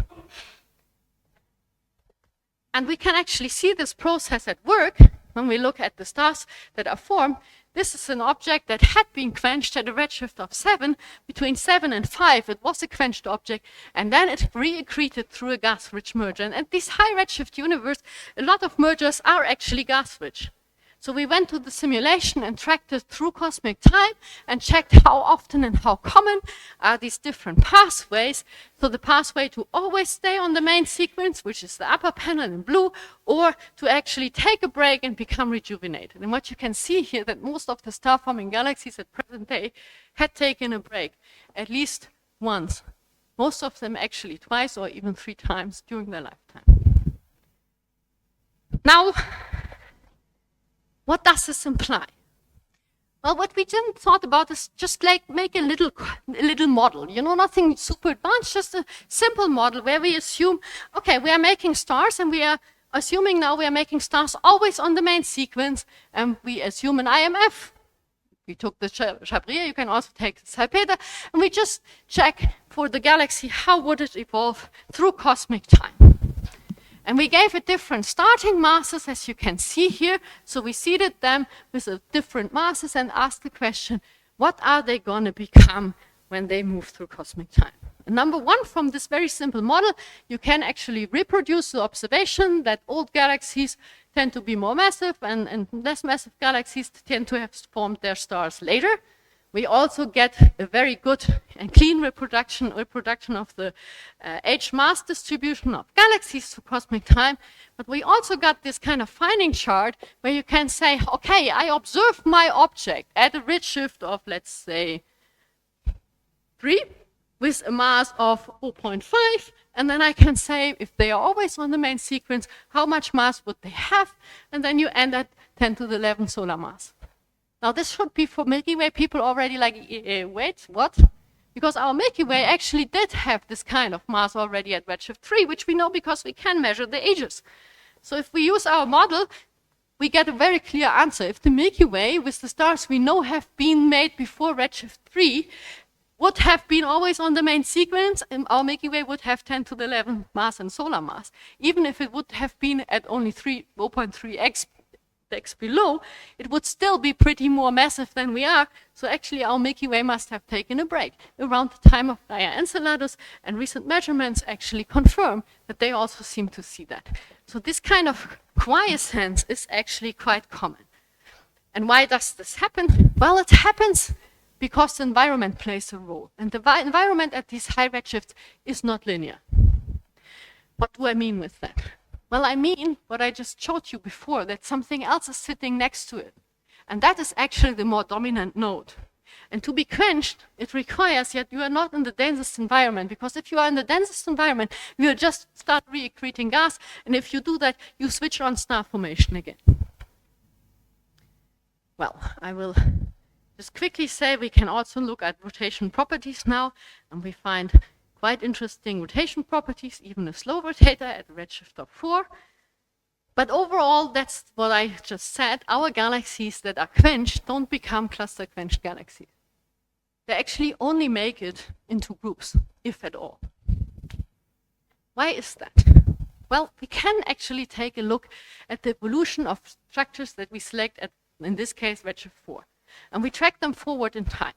And we can actually see this process at work when we look at the stars that are formed, this is an object that had been quenched at a redshift of 7. Between 7 and 5, it was a quenched object, and then it re-accreted through a gas-rich merger. And at this high redshift universe, a lot of mergers are actually gas-rich. So we went to the simulation and tracked it through cosmic time and checked how often and how common are these different pathways. So the pathway to always stay on the main sequence, which is the upper panel in blue, or to actually take a break and become rejuvenated. And what you can see here, that most of the star-forming galaxies at present day had taken a break at least once. Most of them actually twice or even 3 times during their lifetime. Now, what does this imply? Well, what we didn't thought about is just like make a little model, you know, nothing super advanced, just a simple model where we assume, okay, we are making stars and we are assuming now we are making stars always on the main sequence, and we assume an IMF. We took the Chabrier, you can also take the Salpeter, and we just check for the galaxy, how would it evolve through cosmic time? And we gave it different starting masses, as you can see here. So we seeded them with different masses and asked the question, what are they going to become when they move through cosmic time? And number one, from this very simple model, you can actually reproduce the observation that old galaxies tend to be more massive and less massive galaxies tend to have formed their stars later. We also get a very good and clean reproduction of the age mass distribution of galaxies through cosmic time. But we also got this kind of finding chart where you can say, okay, I observed my object at a redshift of, let's say, 3 with a mass of 0.5. And then I can say, if they are always on the main sequence, how much mass would they have? And then you end at 10 to the 11 solar mass. Now this should be for Milky Way people already like, wait, what? Because our Milky Way actually did have this kind of mass already at redshift 3, which we know because we can measure the ages. So if we use our model, we get a very clear answer. If the Milky Way, with the stars we know have been made before redshift 3, would have been always on the main sequence, our Milky Way would have 10 to the 11 mass and solar mass. Even if it would have been at only 0.3x below, it would still be pretty more massive than we are. So actually our Milky Way must have taken a break around the time of Gaia Enceladus, and recent measurements actually confirm that they also seem to see that. So this kind of quiescence is actually quite common. And why does this happen? Well, it happens because the environment plays a role. And the environment at these high redshifts is not linear. What do I mean with that? Well, I mean what I just showed you before, that something else is sitting next to it. And that is actually the more dominant node. And to be quenched, it requires that you are not in the densest environment, because if you are in the densest environment, you will just start re-accreting gas, and if you do that, you switch on star formation again. Well, I will just quickly say we can also look at rotation properties now, and we find quite interesting rotation properties, even a slow rotator at a redshift of 4. But overall, that's what I just said. Our galaxies that are quenched don't become cluster quenched galaxies. They actually only make it into groups, if at all. Why is that? Well, we can actually take a look at the evolution of structures that we select at, in this case, redshift 4. And we track them forward in time.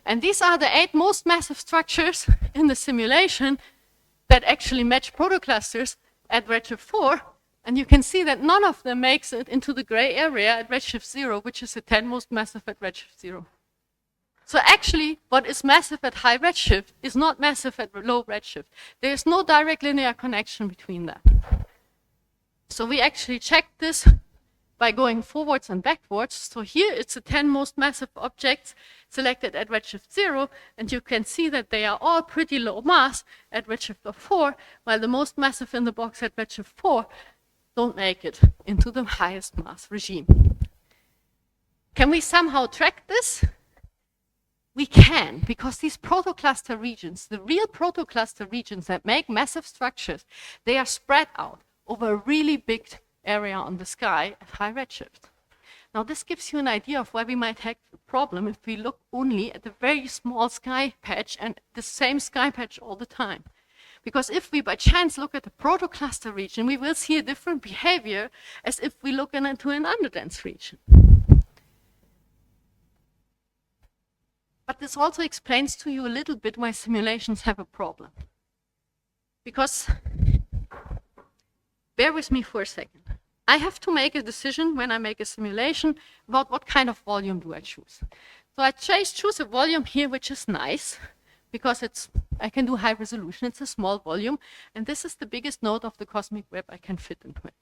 And these are the 8 most massive structures in the simulation that actually match protoclusters at redshift 4. And you can see that none of them makes it into the gray area at redshift 0, which is the 10 most massive at redshift 0. So actually, what is massive at high redshift is not massive at low redshift. There is no direct linear connection between that. So we actually checked this by going forwards and backwards. So here it's the 10 most massive objects selected at redshift 0, and you can see that they are all pretty low mass at redshift of 4, while the most massive in the box at redshift 4 don't make it into the highest mass regime. Can we somehow track this? We can, because these protocluster regions, the real protocluster regions that make massive structures, they are spread out over a really big area on the sky at high redshift. Now this gives you an idea of where we might have a problem if we look only at a very small sky patch and the same sky patch all the time. Because if we by chance look at the protocluster region, we will see a different behavior as if we look into an underdense region. But this also explains to you a little bit why simulations have a problem. Because, bear with me for a second. I have to make a decision when I make a simulation about what kind of volume do I choose. So I choose a volume here which is nice, because I can do high resolution, it's a small volume, and this is the biggest node of the cosmic web I can fit into it.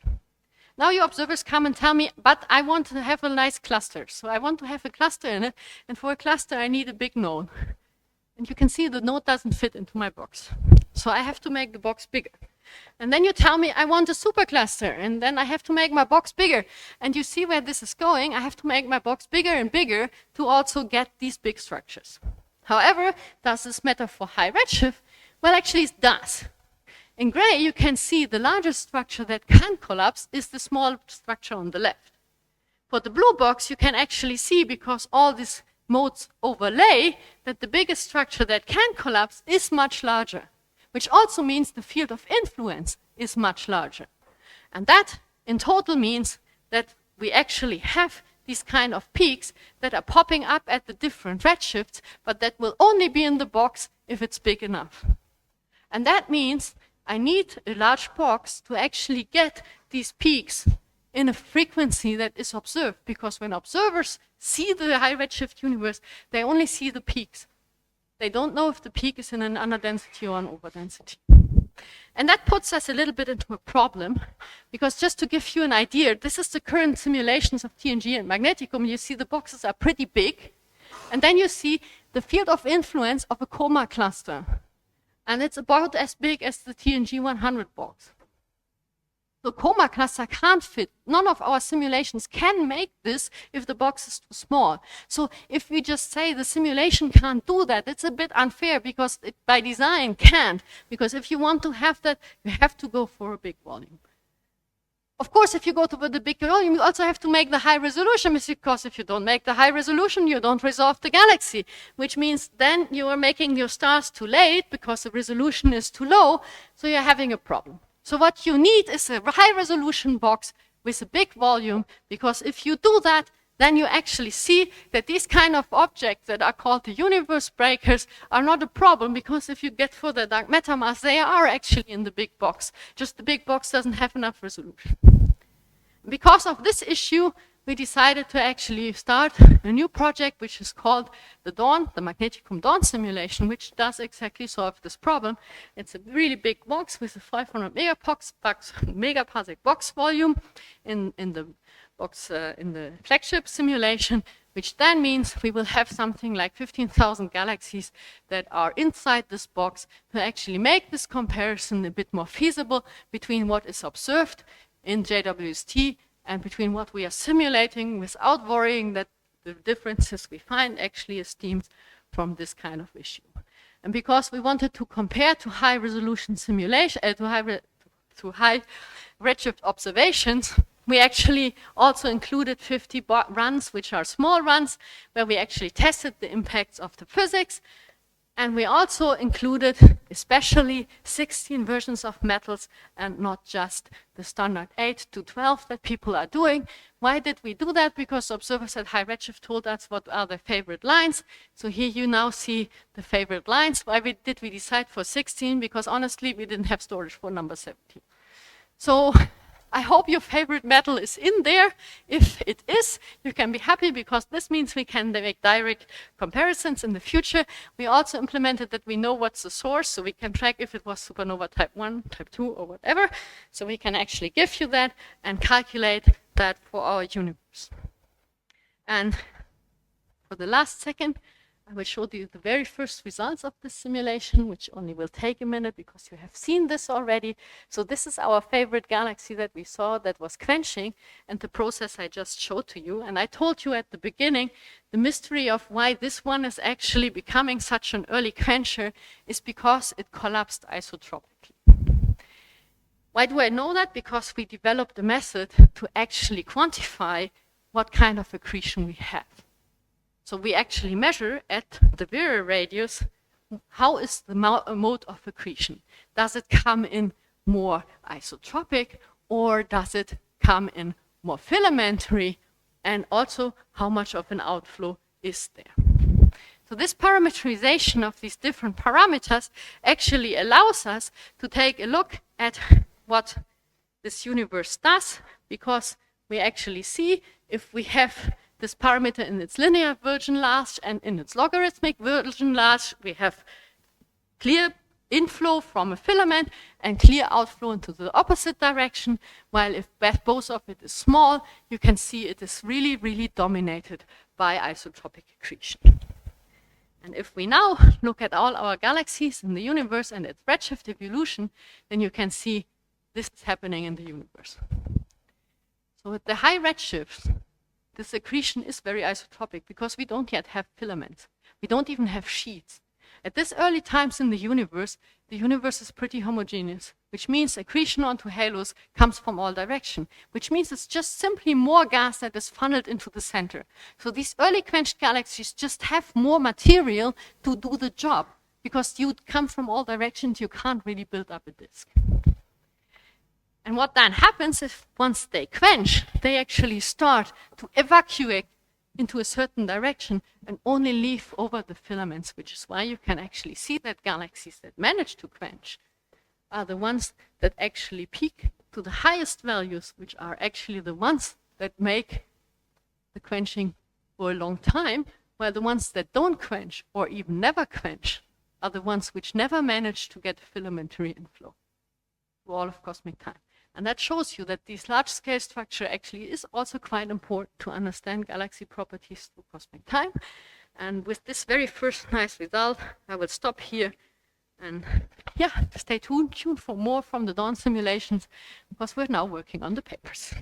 Now your observers come and tell me, but I want to have a nice cluster. So I want to have a cluster in it, and for a cluster I need a big node. And you can see the node doesn't fit into my box. So I have to make the box bigger. And then you tell me I want a supercluster, and then I have to make my box bigger. And you see where this is going. I have to make my box bigger and bigger to also get these big structures. However, does this matter for high redshift? Well, actually it does. In gray, you can see the largest structure that can collapse is the small structure on the left. For the blue box, you can actually see, because all these modes overlay, that the biggest structure that can collapse is much larger, which also means the field of influence is much larger. And that, in total, means that we actually have these kind of peaks that are popping up at the different redshifts, but that will only be in the box if it's big enough. And that means I need a large box to actually get these peaks in a frequency that is observed, because when observers see the high redshift universe, they only see the peaks. They don't know if the peak is in an underdensity or an overdensity. And that puts us a little bit into a problem, because just to give you an idea, this is the current simulations of TNG and Magneticum. You see the boxes are pretty big, and then you see the field of influence of a coma cluster. And it's about as big as the TNG 100 box. The coma cluster can't fit. None of our simulations can make this if the box is too small. So if we just say the simulation can't do that, it's a bit unfair, because it by design can't. Because if you want to have that, you have to go for a big volume. Of course, if you go to the big volume, you also have to make the high resolution, because if you don't make the high resolution, you don't resolve the galaxy, which means then you are making your stars too late because the resolution is too low, so you're having a problem. So what you need is a high resolution box with a big volume, because if you do that, then you actually see that these kind of objects that are called the universe breakers are not a problem, because if you get for the dark matter mass, they are actually in the big box. Just the big box doesn't have enough resolution. Because of this issue, we decided to actually start a new project, which is called the Dawn, the Magneticum Dawn simulation, which does exactly solve this problem. It's a really big box with a 500 megaparsec box volume in the box in the flagship simulation, which then means we will have something like 15,000 galaxies that are inside this box to actually make this comparison a bit more feasible between what is observed in JWST and between what we are simulating, without worrying that the differences we find actually stem from this kind of issue. And because we wanted to compare to high resolution simulation, to high redshift observations, we actually also included 50 runs, which are small runs, where we actually tested the impacts of the physics. And we also included especially 16 versions of metals and not just the standard 8 to 12 that people are doing. Why did we do that? Because observers at high redshift told us what are their favorite lines. So here you now see the favorite lines. Why did we decide for 16? Because honestly, we didn't have storage for number 17. So I hope your favorite metal is in there. If it is, you can be happy, because this means we can make direct comparisons in the future. We also implemented that we know what's the source, so we can track if it was supernova type 1, type 2, or whatever. So we can actually give you that and calculate that for our universe. And for the last second, I will show you the very first results of this simulation, which only will take a minute because you have seen this already. So this is our favorite galaxy that we saw that was quenching, and the process I just showed to you. And I told you at the beginning, the mystery of why this one is actually becoming such an early quencher is because it collapsed isotropically. Why do I know that? Because we developed a method to actually quantify what kind of accretion we have. So we actually measure at the Vera radius how is the mode of accretion? Does it come in more isotropic, or does it come in more filamentary? And also, how much of an outflow is there? So this parameterization of these different parameters actually allows us to take a look at what this universe does, because we actually see if we have this parameter in its linear version large and in its logarithmic version large, we have clear inflow from a filament and clear outflow into the opposite direction, while if both of it is small, you can see it is really, really dominated by isotropic accretion. And if we now look at all our galaxies in the universe and its redshift evolution, then you can see this is happening in the universe. So with the high redshift, this accretion is very isotropic because we don't yet have filaments. We don't even have sheets. At this early times in the universe is pretty homogeneous, which means accretion onto halos comes from all directions, which means it's just simply more gas that is funneled into the center. So these early quenched galaxies just have more material to do the job, because you come from all directions, you can't really build up a disk. And what then happens is once they quench, they actually start to evacuate into a certain direction and only leave over the filaments, which is why you can actually see that galaxies that manage to quench are the ones that actually peak to the highest values, which are actually the ones that make the quenching for a long time, while the ones that don't quench or even never quench are the ones which never manage to get filamentary inflow through all of cosmic time. And that shows you that this large-scale structure actually is also quite important to understand galaxy properties through cosmic time. And with this very first nice result, I will stop here. And yeah, stay tuned for more from the Dawn simulations, because we're now working on the papers.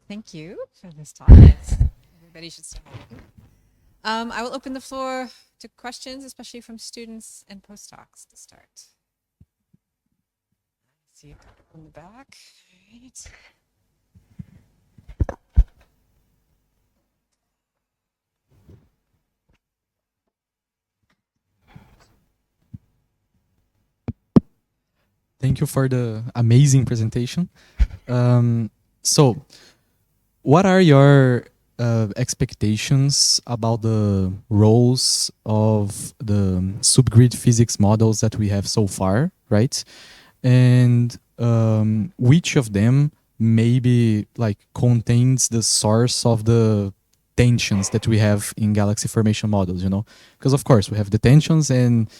Thank you for this talk. Everybody should stay home. I will open the floor to questions, especially from students and postdocs to start. I see you in the back. Right. Thank you for the amazing presentation. So, what are your expectations about the roles of the subgrid physics models that we have so far, right? And which of them maybe like contains the source of the tensions that we have in galaxy formation models, you know? Because of course we have the tensions, and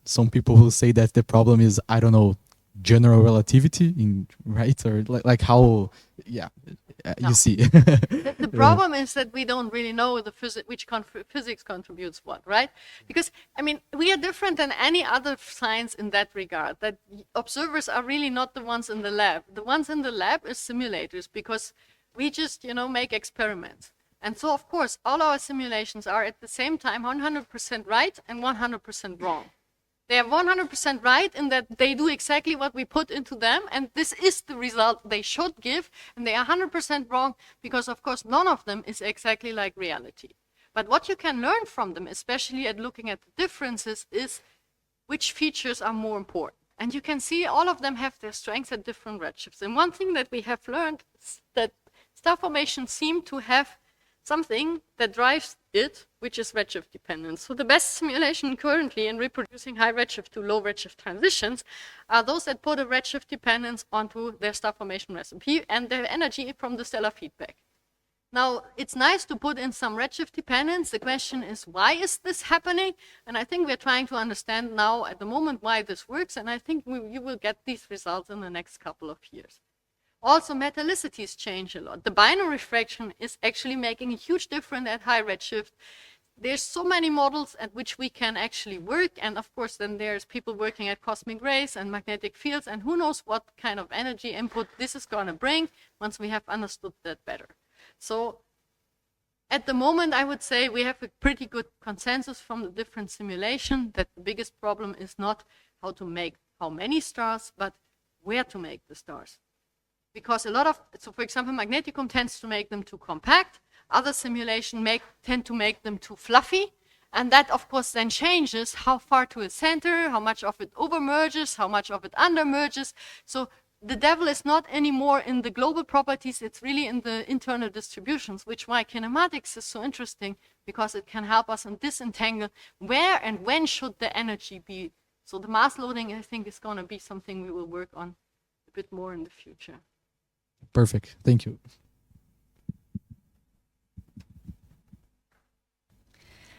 some people will say that the problem is, I don't know, general relativity, right? Or like how, yeah, you see. The problem is that we don't really know the which physics contributes what, right? Because, I mean, we are different than any other science in that regard, that observers are really not the ones in the lab. The ones in the lab is simulators, because we just, make experiments. And so, of course, all our simulations are at the same time 100% right and 100% wrong. They are 100% right in that they do exactly what we put into them, and this is the result they should give, and they are 100% wrong because, of course, none of them is exactly like reality. But what you can learn from them, especially at looking at the differences, is which features are more important. And you can see all of them have their strengths at different redshifts. And one thing that we have learned is that star formations seem to have something that drives it, which is redshift dependence. So the best simulation currently in reproducing high redshift to low redshift transitions are those that put a redshift dependence onto their star formation recipe and their energy from the stellar feedback. Now, it's nice to put in some redshift dependence. The question is, why is this happening? And I think we're trying to understand now at the moment why this works, and I think you will get these results in the next couple of years. Also, metallicities change a lot. The binary refraction is actually making a huge difference at high redshift. There's so many models at which we can actually work, and of course then there's people working at cosmic rays and magnetic fields, and who knows what kind of energy input this is going to bring once we have understood that better. So at the moment, I would say we have a pretty good consensus from the different simulation that the biggest problem is not how to make how many stars, but where to make the stars. because a lot of, so for example, Magneticum tends to make them too compact. Other simulations tend to make them too fluffy. And that, of course, then changes how far to its center, how much of it overmerges, how much of it undermerges. So the devil is not anymore in the global properties, it's really in the internal distributions, which why kinematics is so interesting, because it can help us disentangle where and when should the energy be. So the mass loading, I think, is going to be something we will work on a bit more in the future. Perfect. Thank you.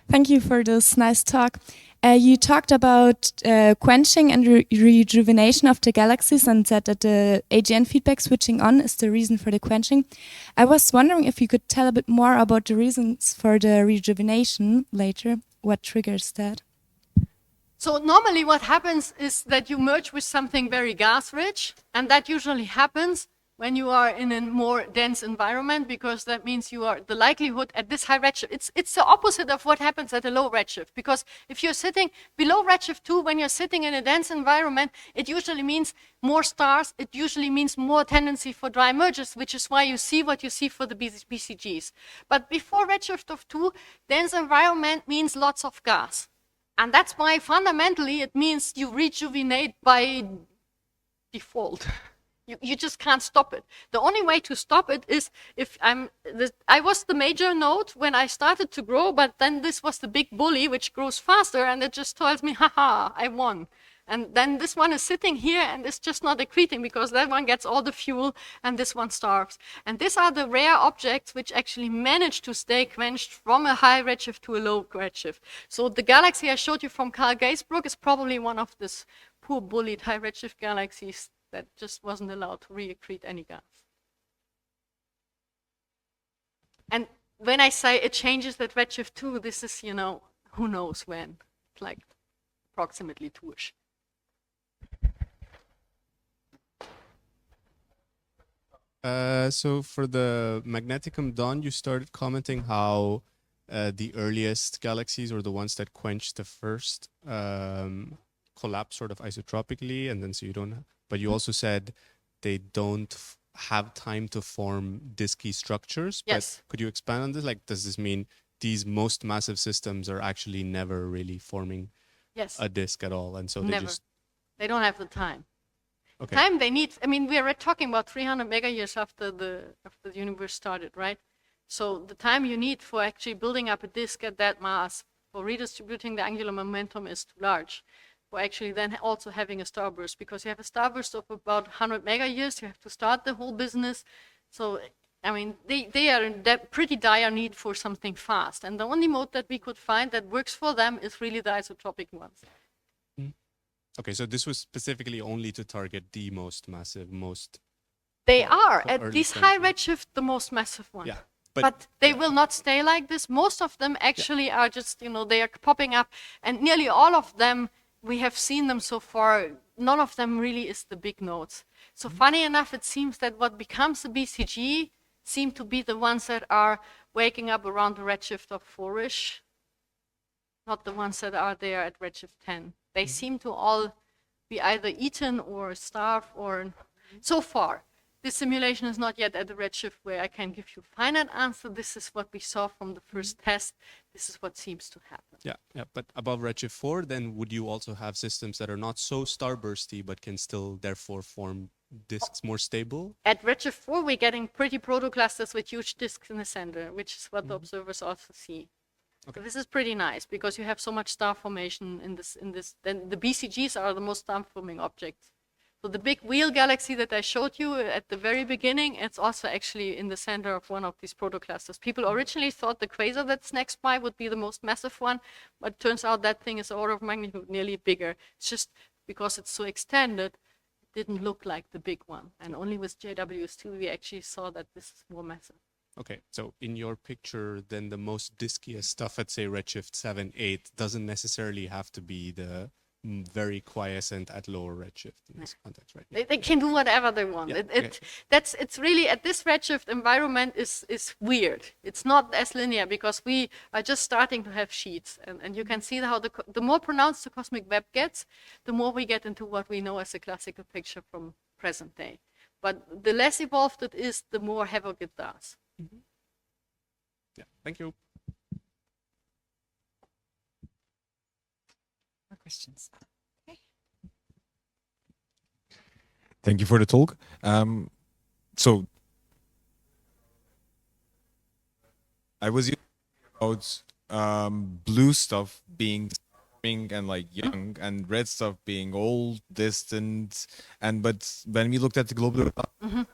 Thank you for this nice talk. You talked about quenching and rejuvenation of the galaxies and said that the AGN feedback switching on is the reason for the quenching. I was wondering if you could tell a bit more about the reasons for the rejuvenation later. What triggers that? So normally what happens is that you merge with something very gas-rich, and that usually happens when you are in a more dense environment, because that means you are the likelihood at this high redshift. It's the opposite of what happens at a low redshift, because if you're sitting below redshift 2, when you're sitting in a dense environment, it usually means more stars. It usually means more tendency for dry mergers, which is why you see what you see for the BCGs. But before redshift of 2, dense environment means lots of gas. And that's why fundamentally it means you rejuvenate by default. You just can't stop it. The only way to stop it is if I was the major node when I started to grow, but then this was the big bully which grows faster, and it just tells me, haha, I won. And then this one is sitting here and it's just not accreting because that one gets all the fuel and this one starves. And these are the rare objects which actually manage to stay quenched from a high redshift to a low redshift. So the galaxy I showed you from Carl Gaisbrook is probably one of these poor bullied high redshift galaxies that just wasn't allowed to reaccrete any gas. And when I say it changes at redshift 2, this is, who knows when, like approximately 2-ish. So for the Magneticum Dawn, you started commenting how the earliest galaxies, or the ones that quenched the first, collapse sort of isotropically, and then so you don't. But you also said they don't have time to form disky structures. Yes. But could you expand on this? Like, does this mean these most massive systems are actually never really forming a disk at all, and so they don't have the time. Okay. Time they need. I mean, we are talking about 300 mega years after the universe started, right? So the time you need for actually building up a disk at that mass, for redistributing the angular momentum, is too large. For actually then also having a starburst, because you have a starburst of about 100 mega years, you have to start the whole business. So I mean, they are in pretty dire need for something fast, and the only mode that we could find that works for them is really the isotropic ones. Okay, so this was specifically only to target the most massive, They are at early this high quenching. redshift the most massive one. Yeah, but they will not stay like this. Most of them actually are just, they are popping up, and nearly all of them, we have seen them so far, none of them really is the big nodes. So funny enough, it seems that what becomes the BCG seem to be the ones that are waking up around the redshift of 4-ish, not the ones that are there at redshift 10. They seem to all be either eaten or starved, or so far. This simulation is not yet at the redshift where I can give you a finite answer. This is what we saw from the first test. This is what seems to happen. Yeah. But above redshift 4, then would you also have systems that are not so starbursty, but can still therefore form disks more stable? At redshift 4, we're getting pretty protoclusters with huge disks in the center, which is what the observers also see. Okay. So this is pretty nice because you have so much star formation in this. Then the BCGs are the most star-forming objects. So the big wheel galaxy that I showed you at the very beginning, it's also actually in the center of one of these protoclusters. People originally thought the quasar that's next by would be the most massive one, but it turns out that thing is an order of magnitude nearly bigger. It's just because it's so extended, it didn't look like the big one. And only with JWS2 we actually saw that this is more massive. Okay, so in your picture, then the most diskiest stuff at, say, redshift 7, 8 doesn't necessarily have to be the very quiescent at lower redshift in this context, right? They can do whatever they want. Yeah, It's really, at this redshift environment is weird. It's not as linear because we are just starting to have sheets, and you can see how the more pronounced the cosmic web gets, the more we get into what we know as a classical picture from present day. But the less evolved it is, the more havoc it does. Yeah, thank you. More questions? Okay. Thank you for the talk. So I was about blue stuff being spring and like young, and red stuff being old, distant, and but when we looked at the global, I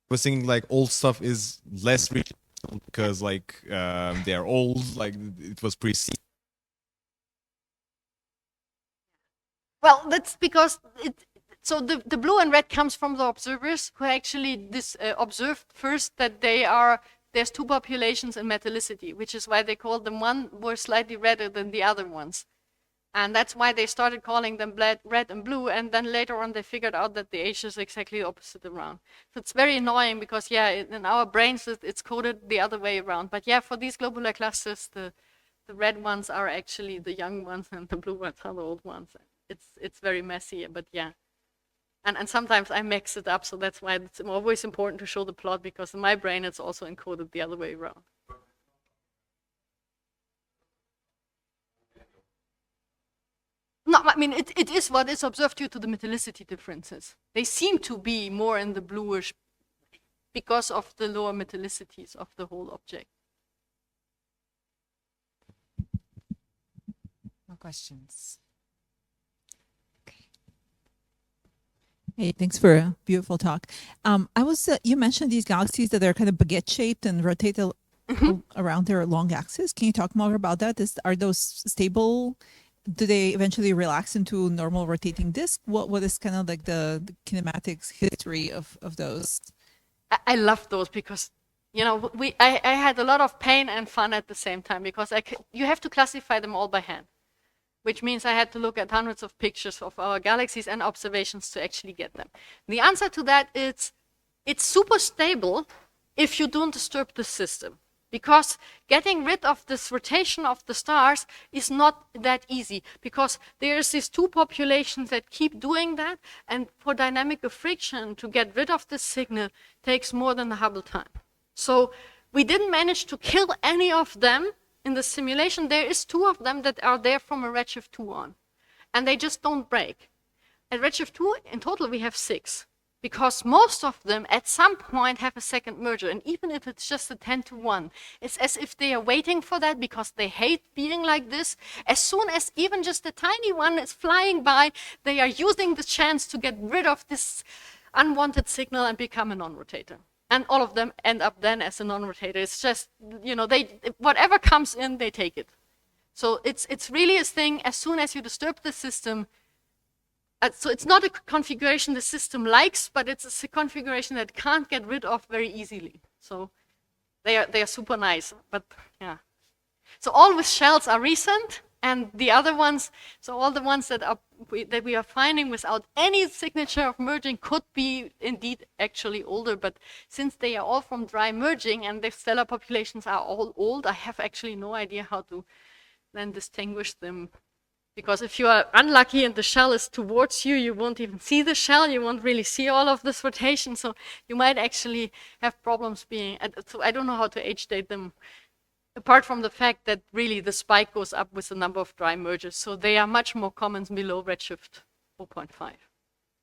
was thinking like old stuff is less rich because like they are old, like it was preceded. Well, that's because so the blue and red comes from the observers who actually observed first that there's two populations in metallicity, which is why they called them one were slightly redder than the other ones. And that's why they started calling them red and blue, and then later on they figured out that the age is exactly the opposite around. So it's very annoying because, yeah, in our brains it's coded the other way around. But yeah, for these globular clusters, the red ones are actually the young ones and the blue ones are the old ones. It's very messy, but yeah. And sometimes I mix it up, so that's why it's always important to show the plot, because in my brain it's also encoded the other way around. No, I mean, it is what is observed due to the metallicity differences. They seem to be more in the bluish because of the lower metallicities of the whole object. More questions? Hey, thanks for a beautiful talk. You mentioned these galaxies that are kind of baguette shaped and rotate around their long axis. Can you talk more about that? Are those stable? Do they eventually relax into normal rotating disk? What is kind of like the kinematics history of those? I love those because, you know, I had a lot of pain and fun at the same time, because you have to classify them all by hand, which means I had to look at hundreds of pictures of our galaxies and observations to actually get them. The answer to that is it's super stable if you don't disturb the system, because getting rid of this rotation of the stars is not that easy, because there's these two populations that keep doing that, and for dynamical friction to get rid of this signal takes more than the Hubble time. So we didn't manage to kill any of them in the simulation. There is two of them that are there from a redshift 2 on, and they just don't break. At redshift 2, in total, we have 6, because most of them at some point have a second merger, and even if it's just a 10-to-1, it's as if they are waiting for that because they hate being like this. As soon as even just a tiny one is flying by, they are using the chance to get rid of this unwanted signal and become a non-rotator. And all of them end up then as a non-rotator. It's just, you know, whatever comes in, they take it. So it's really a thing, as soon as you disturb the system. So it's not a configuration the system likes, but it's a configuration that can't get rid of very easily. So they are super nice, but yeah. So all with shells are recent, and the other ones, so all the ones that we are finding without any signature of merging could be indeed actually older, but since they are all from dry merging and the stellar populations are all old, I have actually no idea how to then distinguish them. Because if you are unlucky and the shell is towards you, you won't even see the shell, you won't really see all of this rotation, so you might actually have problems so I don't know how to age date them, apart from the fact that really the spike goes up with the number of dry mergers, so they are much more common below redshift 0.5.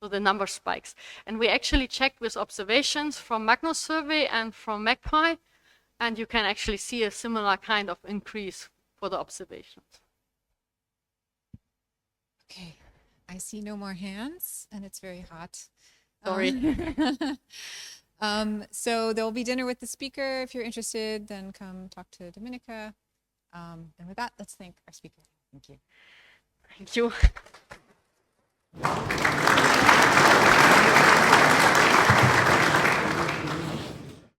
So the number spikes. And we actually checked with observations from Magnus survey and from MagPi, and you can actually see a similar kind of increase for the observations. Okay, I see no more hands, and it's very hot. Sorry. So there will be dinner with the speaker. If you're interested, then come talk to Dominica. And with that, let's thank our speaker. Thank you. Thank you.